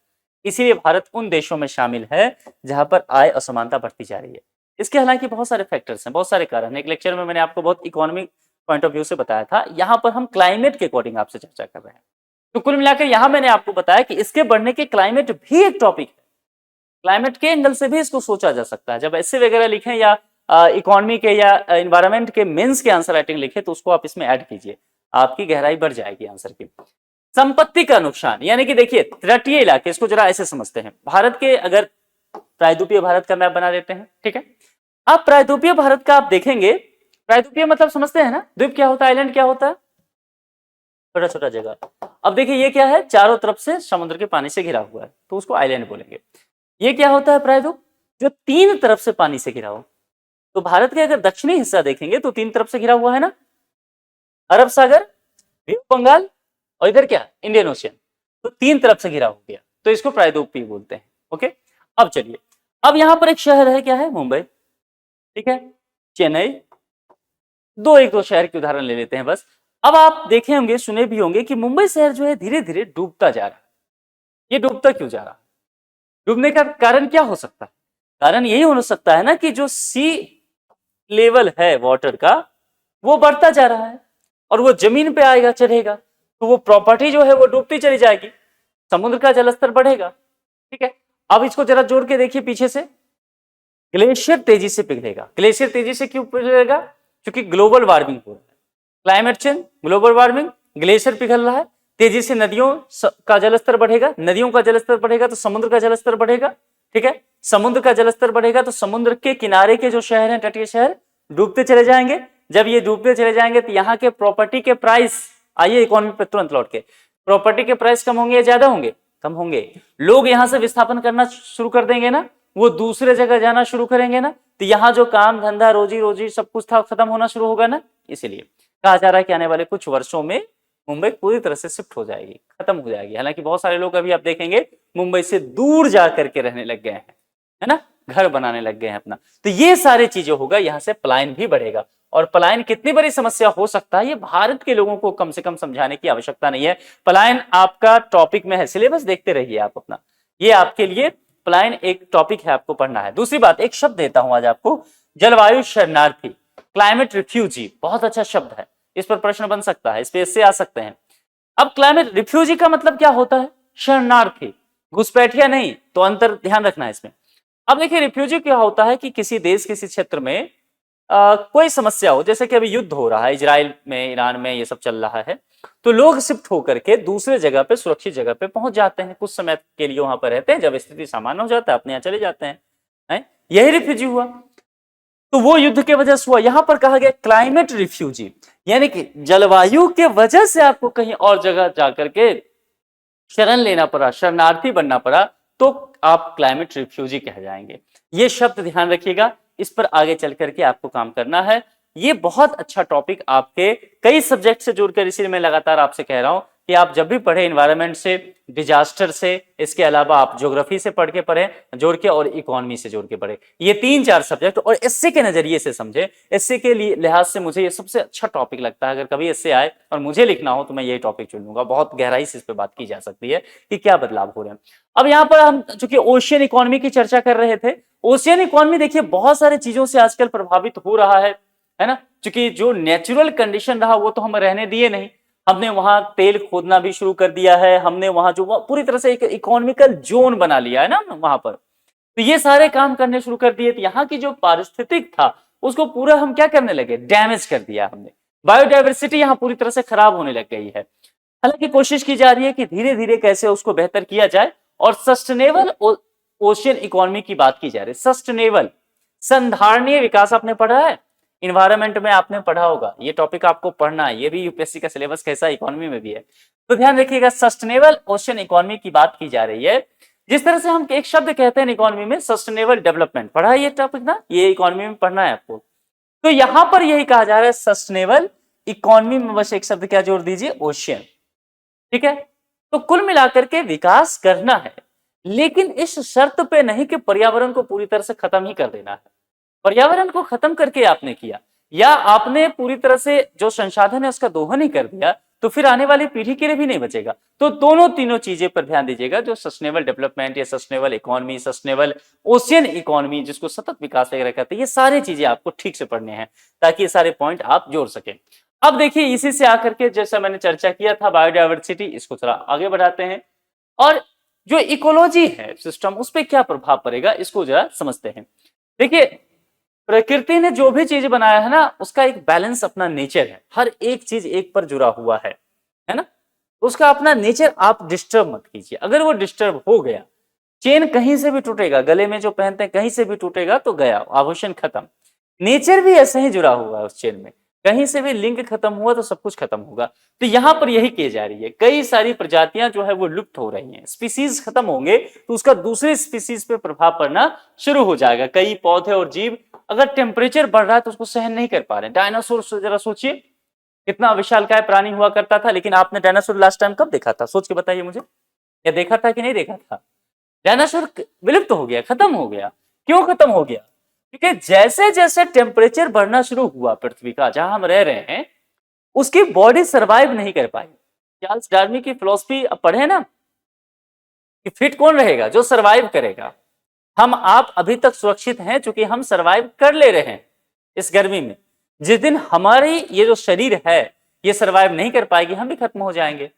इसीलिए भारत उन देशों में शामिल है जहां पर आय असमानता बढ़ती जा रही है। इसके हालांकि बहुत सारे फैक्टर्स हैं, बहुत सारे कारण हैं। एक लेक्चर में मैंने आपको बहुत इकोनॉमिक पॉइंट ऑफ व्यू से बताया था, यहाँ पर हम क्लाइमेट के अकॉर्डिंग आपसे चर्चा कर रहे हैं। तो कुल मिलाकर यहाँ मैंने आपको बताया कि इसके बढ़ने के क्लाइमेट भी एक टॉपिक है, क्लाइमेट के एंगल से भी इसको सोचा जा सकता है। जब ऐसे वगैरह लिखें या इकोनॉमी के या इन्वायरमेंट के मेंस के आंसर राइटिंग लिखे, तो उसको आप इसमें ऐड कीजिए, आपकी गहराई बढ़ जाएगी आंसर की। संपत्ति का नुकसान, यानी कि देखिए तटीय इलाके, इसको जरा ऐसे समझते हैं। भारत के अगर प्रायद्वीपीय भारत का मैप बना देते हैं, ठीक है। अब प्रायद्वीपीय भारत का आप देखेंगे, प्रायद्वीपीय मतलब समझते हैं ना, द्वीप क्या होता है, आइलैंड क्या होता है, छोटा छोटा जगह। अब देखिए ये क्या है, चारों तरफ से समुद्र के पानी से घिरा हुआ है, तो उसको आइलैंड बोलेंगे। ये क्या होता है प्रायद्वीप, जो 3 तरफ से पानी से घिरा हो। तो भारत के अगर दक्षिणी हिस्सा देखेंगे तो 3 तरफ से घिरा हुआ है ना, अरब सागर, बंगाल, और इधर क्या, इंडियन ओशियन। तो 3 तरफ से घिरा हो गया, तो इसको प्रायद्वीपीय बोलते हैं। ओके, अब चलिए, अब यहां पर एक शहर है, क्या है, मुंबई, ठीक है, चेन्नई, एक दो शहर के उदाहरण ले लेते हैं बस। अब आप देखे होंगे, सुने भी होंगे कि मुंबई शहर जो है धीरे धीरे डूबता जा रहा है। ये डूबता क्यों जा रहा है, डूबने का कारण क्या हो सकता है, कारण यही हो सकता है ना कि जो सी लेवल है वाटर का, वो बढ़ता जा रहा है और वो जमीन पे आएगा, चढ़ेगा, तो वो प्रॉपर्टी जो है वो डूबती चली जाएगी, समुद्र का जलस्तर बढ़ेगा। ठीक है, अब इसको जरा जोड़ के देखिए पीछे से, ग्लेशियर तेजी से पिघलेगा। ग्लेशियर तेजी से क्यों पिघलेगा, क्योंकि ग्लोबल वार्मिंग हो रहा है, climate change, global warming, glacier पिघल रहा है, तेजी से नदियों का जलस्तर बढ़ेगा, नदियों का जलस्तर बढ़ेगा तो समुद्र का जलस्तर बढ़ेगा। ठीक है, समुद्र का जलस्तर बढ़ेगा तो समुद्र के किनारे के जो शहर हैं, तटीय शहर, डूबते चले जाएंगे। जब ये डूबते चले जाएंगे तो यहाँ के प्रॉपर्टी के प्राइस, आइए इकोनॉमी पे तुरंत लौट के, प्रॉपर्टी के प्राइस कम होंगे या ज्यादा होंगे, कम होंगे। लोग यहाँ से विस्थापन करना शुरू कर देंगे ना, वो दूसरे जगह जाना शुरू करेंगे ना, तो यहाँ जो काम धंधा रोजी रोजी सब कुछ था खत्म होना शुरू होगा ना। इसीलिए कहा जा रहा है कि आने वाले कुछ वर्षों में मुंबई पूरी तरह से शिफ्ट हो जाएगी, खत्म हो जाएगी। हालांकि बहुत सारे लोग अभी आप देखेंगे मुंबई से दूर जा करके रहने लग गए हैं, है ना, घर बनाने लग गए हैं अपना। तो ये सारी चीजें होगा, यहाँ से पलायन भी बढ़ेगा। और पलायन कितनी बड़ी समस्या हो सकता है, ये भारत के लोगों को कम से कम समझाने की आवश्यकता नहीं है। पलायन आपका टॉपिक में है, सिलेबस देखते रहिए आप अपना, ये आपके लिए पलायन एक टॉपिक है, आपको पढ़ना है। दूसरी बात, एक शब्द देता हूं आज आपको, जलवायु शरणार्थी, क्लाइमेट रिफ्यूजी, बहुत अच्छा शब्द है, इस पर प्रश्न बन सकता है, इस पे इससे आ सकते हैं। अब क्लाइमेट रिफ्यूजी का मतलब क्या होता है, शरणार्थी, घुसपैठिया नहीं, तो अंतर ध्यान रखना है इसमें। अब देखिए रिफ्यूजी क्या होता है कि किसी देश, किसी क्षेत्र में कोई समस्या हो, जैसे कि अभी युद्ध हो रहा है इजराइल में, ईरान में, ये सब चल रहा है, तो लोग शिफ्ट होकर के दूसरे जगह पे, सुरक्षित जगह पे पहुंच जाते हैं, कुछ समय के लिए वहां पर रहते हैं, जब स्थिति सामान्य हो जाता है अपने यहाँ चले जाते हैं, यही रिफ्यूजी हुआ। तो वो युद्ध के वजह से हुआ। यहां पर कहा गया क्लाइमेट रिफ्यूजी, यानी कि जलवायु के वजह से आपको कहीं और जगह जाकर के शरण लेना पड़ा, शरणार्थी बनना पड़ा, तो आप क्लाइमेट रिफ्यूजी कह जाएंगे। ये शब्द ध्यान रखिएगा, इस पर आगे चल करके आपको काम करना है। ये बहुत अच्छा टॉपिक आपके कई सब्जेक्ट से जुड़कर, इसीलिए मैं लगातार आपसे कह रहा हूं कि आप जब भी पढ़े इन्वायरमेंट से, डिजास्टर से, इसके अलावा आप ज्योग्राफी से पढ़ के पढ़े जोड़ के, और इकोनॉमी से जोड़ के पढ़े, ये 3-4 सब्जेक्ट, और एसए के नजरिए से समझे। एसए के लिहाज से मुझे ये सबसे अच्छा टॉपिक लगता है। अगर कभी एसए आए और मुझे लिखना हो तो मैं यही टॉपिक चुन लूंगा, बहुत गहराई से इस पर बात की जा सकती है कि क्या बदलाव हो रहे हैं। अब यहाँ पर हम चूंकि ओशियन इकोनॉमी की चर्चा कर रहे थे, ओशियन इकोनॉमी देखिए बहुत सारी चीजों से आजकल प्रभावित हो रहा है है ना, क्योंकि जो नेचुरल कंडीशन रहा वो तो हम रहने दिए नहीं, हमने वहां तेल खोदना भी शुरू कर दिया है, हमने वहां जो पूरी तरह से एक इकोनॉमिकल जोन बना लिया है ना वहां पर, तो ये सारे काम करने शुरू कर दिए, तो यहाँ की जो पारिस्थितिक था उसको पूरा हम क्या करने लगे, डैमेज कर दिया हमने, बायोडाइवर्सिटी यहाँ पूरी तरह से खराब होने लग गई है। हालांकि कोशिश की जा रही है कि धीरे धीरे कैसे उसको बेहतर किया जाए, और सस्टेनेबल ओशियन इकोनॉमी की बात की जा रही है। सस्टेनेबल, संधारणीय विकास आपने पढ़ा है, इन्वायरमेंट में आपने पढ़ा होगा, ये टॉपिक आपको पढ़ना है, ये भी यूपीएससी का सिलेबस कैसा इकोनॉमी में भी है, तो ध्यान रखिएगा, सस्टेनेबल ओशियन इकोनॉमी की बात की जा रही है। जिस तरह से हम एक शब्द कहते हैं इकोनॉमी में, सस्टेनेबल डेवलपमेंट, पढ़ा है ये टॉपिक ना, ये इकोनॉमी में पढ़ना है आपको, तो यहां पर यही कहा जा रहा है सस्टेनेबल इकोनॉमी में बस एक शब्द क्या जोड़ दीजिए, ओशियन, ठीक है। तो कुल मिलाकर के विकास करना है, लेकिन इस शर्त पे नहीं कि पर्यावरण को पूरी तरह से खत्म ही कर देना है। पर्यावरण को खत्म करके आपने किया, या आपने पूरी तरह से जो संसाधन है उसका दोहन ही कर दिया, तो फिर आने वाली पीढ़ी के लिए भी नहीं बचेगा। तो दोनों तीनों चीजें पर ध्यान दीजिएगा, जो सस्टेनेबल डेवलपमेंट या sustainable economy, sustainable ocean economy, जिसको सतत विकास वगैरह कहते हैं, ये सारी चीजें आपको ठीक से पढ़ने हैं ताकि ये सारे पॉइंट आप जोड़ सकें। अब देखिए, इसी से आकर के जैसा मैंने चर्चा किया था बायोडायवर्सिटी, इसको थोड़ा आगे बढ़ाते हैं, और जो इकोलॉजी है सिस्टम, उस पर क्या प्रभाव पड़ेगा इसको जरा समझते हैं। देखिए, प्रकृति ने जो भी चीज बनाया है ना, उसका एक बैलेंस अपना नेचर है, हर एक चीज एक पर जुड़ा हुआ है ना, उसका अपना नेचर आप डिस्टर्ब मत कीजिए। अगर वो डिस्टर्ब हो गया, चेन कहीं से भी टूटेगा, गले में जो पहनते हैं कहीं से भी टूटेगा तो गया, आभूषण खत्म। नेचर भी ऐसे ही जुड़ा हुआ है उस चेन में, कहीं से भी लिंक खत्म हुआ तो सब कुछ खत्म होगा। तो यहां पर यही की जा रही है, कई सारी प्रजातियां जो है वो लुप्त हो रही हैं, स्पीसीज खत्म होंगे तो उसका दूसरे स्पीसीज पे प्रभाव पड़ना शुरू हो जाएगा। कई पौधे और जीव अगर टेम्परेचर बढ़ रहा है तो उसको सहन नहीं कर पा रहे। डायनासोर जरा सोचिए, कितना विशालकाय प्राणी हुआ करता था, लेकिन आपने डायनासोर लास्ट टाइम कब देखा था, सोच के बताइए मुझे, या देखा था कि नहीं देखा था? डायनासोर विलुप्त हो गया, खत्म हो गया। क्यों खत्म हो गया? क्योंकि जैसे जैसे टेम्परेचर बढ़ना शुरू हुआ पृथ्वी का, जहां हम रह रहे हैं, उसकी बॉडी सरवाइव नहीं कर पाई। चार्ल्स डार्विन की फिलॉसफी अब पढ़े ना, कि फिट कौन रहेगा, जो सरवाइव करेगा। हम आप अभी तक सुरक्षित हैं क्योंकि हम सरवाइव कर ले रहे हैं इस गर्मी में। जिस दिन हमारी ये जो शरीर है ये सरवाइव नहीं कर पाएगी, हम भी खत्म हो जाएंगे।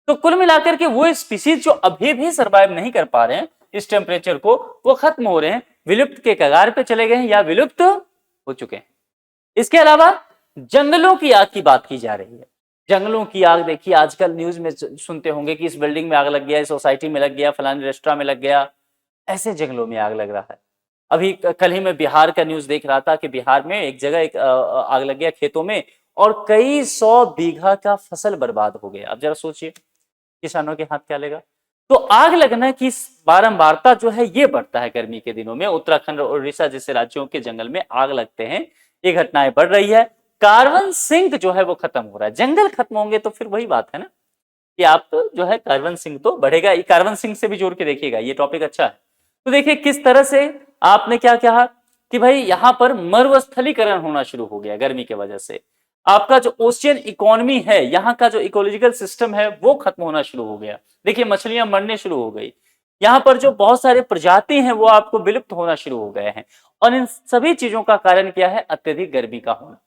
तो कुल मिलाकर के वो स्पीसीज जो अभी भी सरवाइव नहीं कर पा रहे हैं इस टेम्परेचर को, वो खत्म हो रहे हैं, विलुप्त के कगार पे चले गए हैं या विलुप्त हो चुके हैं। इसके अलावा जंगलों की आग की बात की जा रही है। जंगलों की आग देखिए, आजकल न्यूज में सुनते होंगे कि इस बिल्डिंग में आग लग गया, इस सोसाइटी में लग गया, फलाने रेस्टोरेंट में लग गया, ऐसे जंगलों में आग लग रहा है। अभी कल ही मैं बिहार का न्यूज देख रहा था कि बिहार में एक जगह एक आग लग गया खेतों में, और कई 100 बीघा का फसल बर्बाद हो गया। अब जरा सोचिए किसानों के हाथ क्या लेगा। तो आग लगने की बारंबारता जो है ये बढ़ता है गर्मी के दिनों में। उत्तराखंड और उड़ीसा जैसे राज्यों के जंगल में आग लगते हैं, ये घटनाएं बढ़ रही है। कार्बन सिंक जो है वो खत्म हो रहा है। जंगल खत्म होंगे तो फिर वही बात है ना कि आप तो जो है कार्बन सिंक तो बढ़ेगा। ये कार्बन सिंक से भी जोड़ के देखिएगा, ये टॉपिक अच्छा है। तो देखिए किस तरह से आपने क्या कहा कि भाई यहां पर मरुस्थलीकरण होना शुरू हो गया गर्मी की वजह से। आपका जो ओशियन इकोनॉमी है, यहाँ का जो इकोलॉजिकल सिस्टम है वो खत्म होना शुरू हो गया। देखिए मछलियां मरने शुरू हो गई, यहाँ पर जो बहुत सारे प्रजाति हैं वो आपको विलुप्त होना शुरू हो गए हैं। और इन सभी चीजों का कारण क्या है? अत्यधिक गर्मी का होना।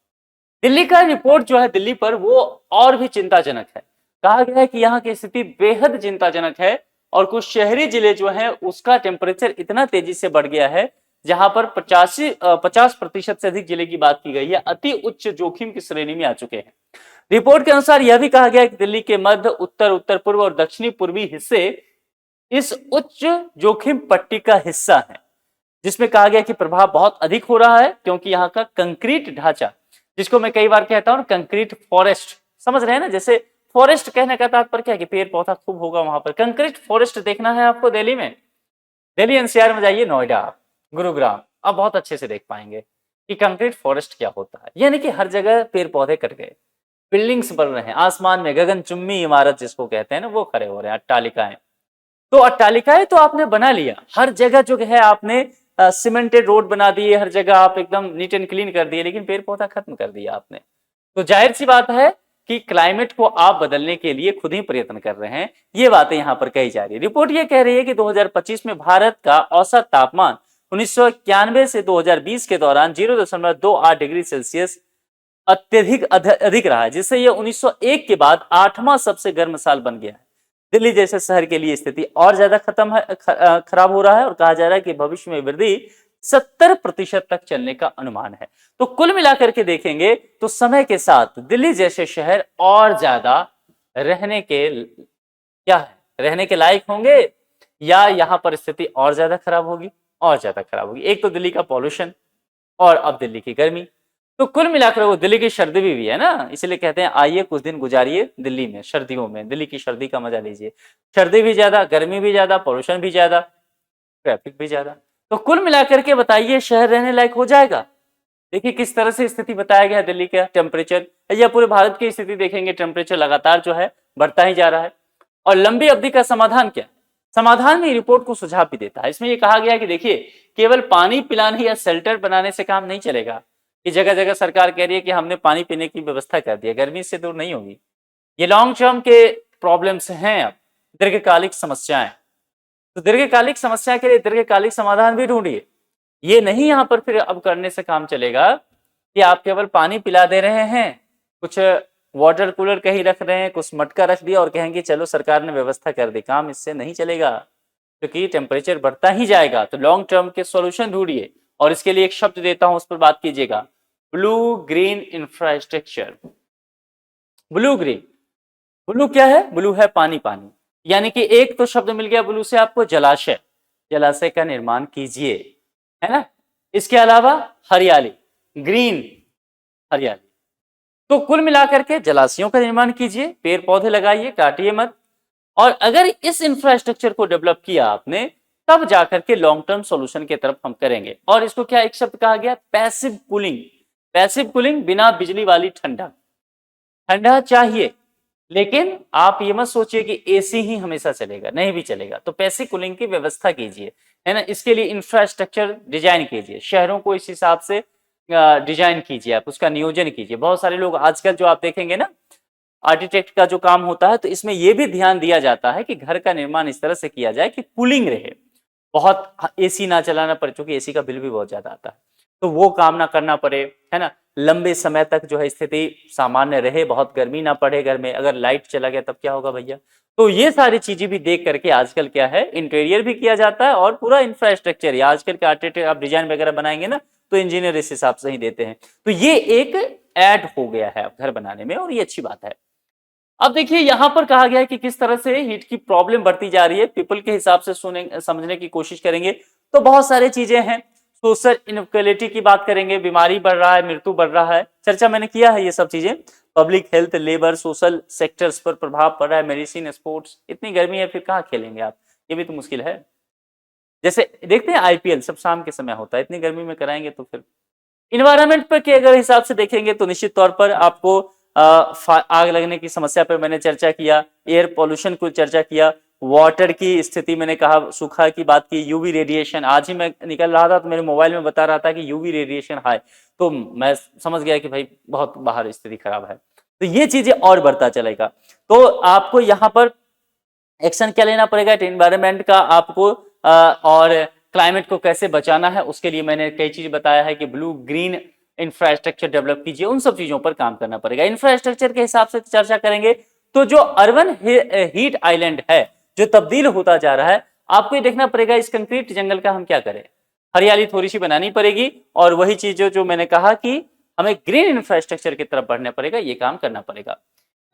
दिल्ली का रिपोर्ट जो है दिल्ली पर, वो और भी चिंताजनक है। कहा गया है कि यहाँ की स्थिति बेहद चिंताजनक है, और कुछ शहरी जिले जो हैं उसका टेम्परेचर इतना तेजी से बढ़ गया है, जहां पर 50% से अधिक जिले की बात की गई है, अति उच्च जोखिम की श्रेणी में आ चुके हैं। रिपोर्ट के अनुसार यह भी कहा गया है कि दिल्ली के मध्य, उत्तर, उत्तर पूर्व और दक्षिणी पूर्वी हिस्से इस उच्च जोखिम पट्टी का हिस्सा है, जिसमें कहा गया कि प्रभाव बहुत अधिक हो रहा है, क्योंकि यहाँ का कंक्रीट ढांचा, जिसको मैं कई बार कहता हूं कंक्रीट फॉरेस्ट, समझ रहे हैं ना, जैसे फॉरेस्ट कहने का तात्पर्य क्या है कि पेड़ पौधा खूब होगा वहां पर। कंक्रीट फॉरेस्ट देखना है आपको दिल्ली में, दिल्ली एनसीआर में जाइए, नोएडा, गुरुग्राम, अब बहुत अच्छे से देख पाएंगे कि कंक्रीट फॉरेस्ट क्या होता है। यानी कि हर जगह पेड़ पौधे कट गए, बिल्डिंग्स बन रहे हैं, आसमान में गगनचुम्बी इमारत जिसको कहते हैं ना वो खड़े हो रहे हैं, अट्टालिकाएं। तो अट्टालिकाएं तो आपने बना लिया, हर जगह जो है आपने सीमेंटेड रोड बना दिए, हर जगह आप एकदम नीट एंड क्लीन कर दिए, लेकिन पेड़ पौधा खत्म कर दिया आपने। तो जाहिर सी बात है कि क्लाइमेट को आप बदलने के लिए खुद ही प्रयत्न कर रहे हैं। ये बातें यहां पर कही जा रही है। रिपोर्ट ये कह रही है कि 2025 में भारत का औसत तापमान 1991 से 2020 के दौरान 0.28 डिग्री सेल्सियस अत्यधिक अधिक रहा है, जिससे ये 1901 के बाद 8वां सबसे गर्म साल बन गया है। दिल्ली जैसे शहर के लिए स्थिति और ज्यादा खराब हो रहा है और कहा जा रहा है कि भविष्य में वृद्धि 70% तक चलने का अनुमान है। तो कुल मिलाकर के देखेंगे तो समय के साथ दिल्ली जैसे शहर और ज्यादा रहने के क्या है, रहने के लायक होंगे या यहां पर स्थिति और ज्यादा खराब होगी, और ज्यादा खराब होगी। एक तो दिल्ली का पॉल्यूशन और अब दिल्ली की गर्मी। तो कुल मिलाकर वो दिल्ली की सर्दी भी है ना, इसलिए कहते हैं आइए कुछ दिन गुजारिए दिल्ली में, सर्दियों में दिल्ली की सर्दी का मजा लीजिए। सर्दी भी ज्यादा, गर्मी भी ज्यादा, पॉल्यूशन भी ज्यादा, ट्रैफिक भी ज्यादा। तो कुल मिलाकर के बताइए शहर रहने लायक हो जाएगा? देखिए किस तरह से स्थिति बताया गया दिल्ली का टेम्परेचर, या पूरे भारत की स्थिति देखेंगे, टेम्परेचर लगातार जो है बढ़ता ही जा रहा है। और लंबी अवधि का समाधान क्या? समाधान में रिपोर्ट को सुझाव भी देता है। इसमें यह कहा गया कि देखिए केवल पानी पिलाने या शेल्टर बनाने से काम नहीं चलेगा, कि जगह जगह सरकार कह रही है कि हमने पानी पीने की व्यवस्था कर दी है, गर्मी से दूर नहीं होगी। ये लॉन्ग टर्म के प्रॉब्लम्स हैं, अब दीर्घकालिक समस्याएं। तो दीर्घकालिक समस्या के लिए दीर्घकालिक समाधान भी ढूंढिए। ये नहीं यहां पर फिर अब करने से काम चलेगा कि आप केवल पानी पिला दे रहे हैं, कुछ वाटर कूलर कहीं रख रहे हैं, कुछ मटका रख दिया और कहेंगे चलो सरकार ने व्यवस्था कर दी। काम इससे नहीं चलेगा, क्योंकि टेम्परेचर बढ़ता ही जाएगा। तो लॉन्ग टर्म के सॉल्यूशन ढूंढिए, और इसके लिए एक शब्द देता हूं, उस पर बात कीजिएगा, blue green infrastructure. Blue green, blue क्या है? ब्लू है पानी, पानी, यानी कि एक तो शब्द मिल गया ब्लू से आपको, जलाशय, जलाशय का निर्माण कीजिए, है ना। इसके अलावा हरियाली, ग्रीन, हरियाली। तो कुल मिलाकर के जलाशयों का निर्माण कीजिए, पेड़ पौधे लगाइए, काटिए मत। और अगर इस इंफ्रास्ट्रक्चर को डेवलप किया आपने, तब जाकर के लॉन्ग टर्म सॉल्यूशन की तरफ हम करेंगे। और इसको क्या एक शब्द कहा गया? Passive cooling. पैसिव कूलिंग, बिना बिजली वाली ठंडक। ठंडा चाहिए, लेकिन आप ये मत सोचिए कि एसी ही हमेशा चलेगा, नहीं भी चलेगा। तो पैसिव कूलिंग की व्यवस्था कीजिए, है ना। इसके लिए इंफ्रास्ट्रक्चर डिजाइन कीजिए, शहरों को इस हिसाब से डिजाइन कीजिए, आप उसका नियोजन कीजिए। बहुत सारे लोग आजकल जो आप देखेंगे ना, आर्किटेक्ट का जो काम होता है, तो इसमें यह भी ध्यान दिया जाता है कि घर का निर्माण इस तरह से किया जाए कि कूलिंग रहे, बहुत एसी ना चलाना पड़े, क्योंकि एसी का बिल भी बहुत ज्यादा आता है, तो वो काम ना करना पड़े, है ना। लंबे समय तक जो है स्थिति सामान्य रहे, बहुत गर्मी ना पड़े घर में। अगर लाइट चला गया तब क्या होगा भैया? तो ये सारी चीजें भी देख करके आजकल क्या है, इंटीरियर भी किया जाता है और पूरा इंफ्रास्ट्रक्चर, या आजकल के आर्किटेक्ट आप डिजाइन वगैरह बनाएंगे ना, तो इंजीनियर इस हिसाब से ही देते हैं। तो ये एक ऐड हो गया है घर बनाने में, और ये अच्छी बात है। अब देखिए यहां पर कहा गया है कि किस तरह से हीट की प्रॉब्लम बढ़ती जा रही है, पीपल के हिसाब से समझने की कोशिश करेंगे। तो बहुत सारी चीजें हैं, सोशल इनइक्वालिटी की बात करेंगे, बीमारी बढ़ रहा है, मृत्यु बढ़ रहा है, चर्चा मैंने किया है ये सब चीजें। Public health, labour, social sectors पर प्रभाव पड़ रहा है, मेडिसिन, स्पोर्ट्स। इतनी गर्मी है फिर कहाँ खेलेंगे आप, ये भी तो मुश्किल है। जैसे देखते हैं आईपीएल सब शाम के समय होता है, इतनी गर्मी में कराएंगे तो फिर। इन्वायरमेंट पर के अगर हिसाब से देखेंगे तो निश्चित तौर पर आपको आग लगने की समस्या पर मैंने चर्चा किया, एयर पोल्यूशन को चर्चा किया, वाटर की स्थिति मैंने कहा, सूखा की बात की, यूवी रेडिएशन। आज ही मैं निकल रहा था तो मेरे मोबाइल में बता रहा था कि यूवी रेडिएशन हाई, तो मैं समझ गया कि भाई बहुत बाहर स्थिति खराब है। तो ये चीजें और बढ़ता चलेगा। तो आपको यहाँ पर एक्शन क्या लेना पड़ेगा, एनवायरमेंट का आपको और क्लाइमेट को कैसे बचाना है, उसके लिए मैंने कई चीज बताया है कि ब्लू ग्रीन इंफ्रास्ट्रक्चर डेवलप कीजिए, उन सब चीजों पर काम करना पड़ेगा। इंफ्रास्ट्रक्चर के हिसाब से चर्चा करेंगे तो जो अर्बन हीट आइलैंड है, जो तब्दील होता जा रहा है, आपको ये देखना पड़ेगा इस कंक्रीट जंगल का हम क्या करें। हरियाली थोड़ी सी बनानी पड़ेगी, और वही चीज जो मैंने कहा कि हमें ग्रीन इंफ्रास्ट्रक्चर की तरफ बढ़ना पड़ेगा, ये काम करना पड़ेगा,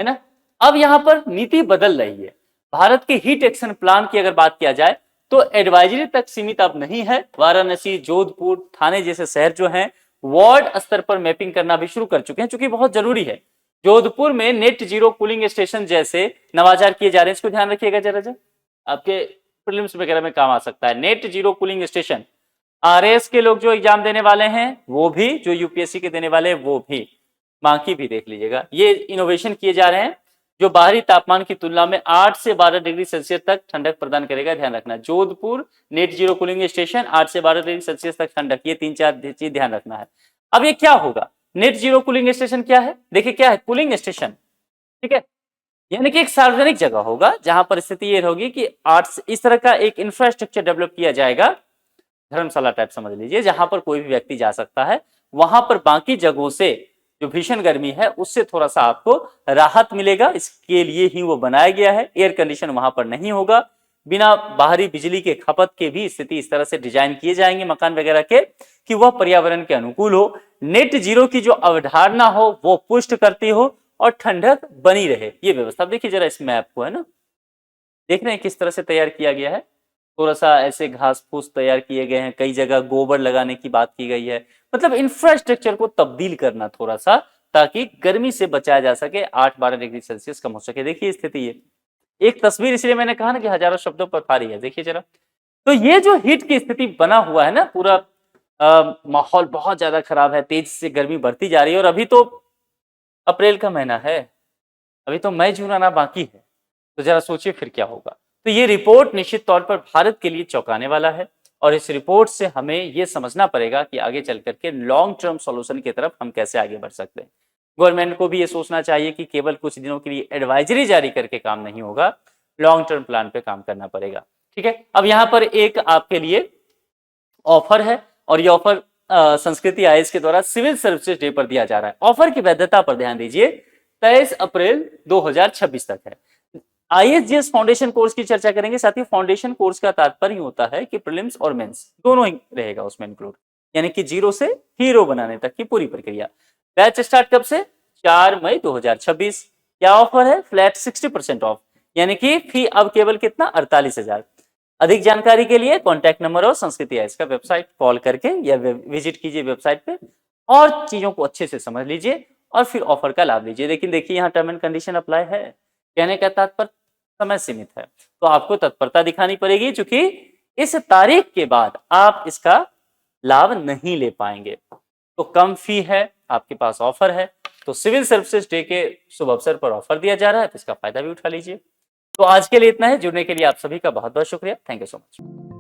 है ना। अब यहाँ पर नीति बदल रही है। भारत के हीट एक्शन प्लान की अगर बात किया जाए तो एडवाइजरी तक सीमित अब नहीं है। वाराणसी, जोधपुर, थाने जैसे शहर जो हैं, वार्ड स्तर पर मैपिंग करना भी शुरू कर चुके हैं, चूंकि बहुत जरूरी है। जोधपुर में नेट जीरो कूलिंग स्टेशन जैसे नवाचार किए जा रहे हैं, इसको ध्यान रखिएगा जरा, आपके प्रीलिम्स वगैरह में काम आ सकता है। Net zero cooling station, RAS के लोग जो एग्जाम देने वाले हैं वो भी, जो यूपीएससी के देने वाले हैं वो भी, बाकी भी देख लीजिएगा। ये इनोवेशन किए जा रहे हैं जो बाहरी तापमान की तुलना में 8 से 12 डिग्री सेल्सियस तक ठंडक प्रदान करेगा। ध्यान रखना, Jodhpur net zero cooling station, 8 से 12 डिग्री सेल्सियस तक ठंडक, ये 3-4 चीज ध्यान रखना है। अब ये क्या होगा, नेट जीरो कूलिंग स्टेशन क्या है? देखिए क्या है, कूलिंग स्टेशन, ठीक है, यानी कि एक सार्वजनिक जगह होगा जहां पर स्थिति ये होगी कि इस तरह का एक इंफ्रास्ट्रक्चर डेवलप किया जाएगा, धर्मशाला टाइप समझ लीजिए, जहां पर कोई भी व्यक्ति जा सकता है। वहां पर बाकी जगहों से जो भीषण गर्मी है उससे थोड़ा सा आपको राहत मिलेगा। इसके लिए ही वो बनाया गया है। एयर कंडीशन वहां पर नहीं होगा, बिना बाहरी बिजली के खपत के भी स्थिति इस तरह से डिजाइन किए जाएंगे मकान वगैरह के कि वह पर्यावरण के अनुकूल हो, नेट जीरो की जो अवधारणा हो वो पुष्ट करती हो और ठंडक बनी रहे। ये व्यवस्था देखिए जरा इस मैप को, है ना, देख रहे हैं किस तरह से तैयार किया गया है। थोड़ा सा ऐसे घास फूस तैयार किए गए हैं, कई जगह गोबर लगाने की बात की गई है। मतलब इंफ्रास्ट्रक्चर को तब्दील करना थोड़ा सा, ताकि गर्मी से बचाया जा सके, 8-12 डिग्री सेल्सियस कम हो सके। देखिए स्थिति ये एक तस्वीर, इसलिए मैंने कहा ना कि हजारों शब्दों पर भारी है। देखिए जरा, तो ये जो हीट की स्थिति बना हुआ है ना, पूरा माहौल बहुत ज्यादा खराब है, तेज से गर्मी बढ़ती जा रही है। और अभी तो अप्रैल का महीना है, अभी तो मई जून आना बाकी है। तो जरा सोचिए फिर क्या होगा। तो ये रिपोर्ट निश्चित तौर पर भारत के लिए चौंकाने वाला है और इस रिपोर्ट से हमें ये समझना पड़ेगा कि आगे चल करके लॉन्ग टर्म सॉल्यूशन की तरफ हम कैसे आगे बढ़ सकते हैं। गवर्नमेंट को भी ये सोचना चाहिए कि केवल कुछ दिनों के लिए एडवाइजरी जारी करके काम नहीं होगा, लॉन्ग टर्म प्लान पे काम करना पड़ेगा। ठीक है, अब यहाँ पर एक आपके लिए ऑफर है और ये ऑफर संस्कृति आईएएस के द्वारा सिविल सर्विसेज डे पर दिया जा रहा है। ऑफर की वैधता पर ध्यान दीजिए, 23 अप्रैल 2026 तक है। आईएएस फाउंडेशन कोर्स की चर्चा करेंगे। साथ ही फाउंडेशन कोर्स का तात्पर्य होता है कि प्रीलिम्स और मेंस दोनों ही रहेगा उसमें इंक्लूड, यानी कि जीरो से हीरो बनाने तक की पूरी प्रक्रिया। बैच स्टार्ट कब से? 4 मई 2026। क्या ऑफर है? फ्लैट 60% ऑफ, यानी कि फी अब केवल कितना? 48,000। अधिक जानकारी के लिए कॉन्टैक्ट नंबर और संस्कृति आईएएस का वेबसाइट कॉल करके या विजिट कीजिए वेबसाइट पे और चीजों को अच्छे से समझ लीजिए और फिर ऑफर का लाभ लीजिए। लेकिन देखिए यहाँ टर्म एंड कंडीशन अप्लाई है। कहने का तात्पर्य समय सीमित है, तो आपको तत्परता दिखानी पड़ेगी, क्योंकि इस तारीख के बाद आप इसका लाभ नहीं ले पाएंगे। तो कम फी है, आपके पास ऑफर है, तो सिविल सर्विसेज डे के शुभ अवसर पर ऑफर दिया जा रहा है, तो इसका फायदा भी उठा लीजिए। तो आज के लिए इतना है। जुड़ने के लिए आप सभी का बहुत बहुत शुक्रिया। Thank you so much.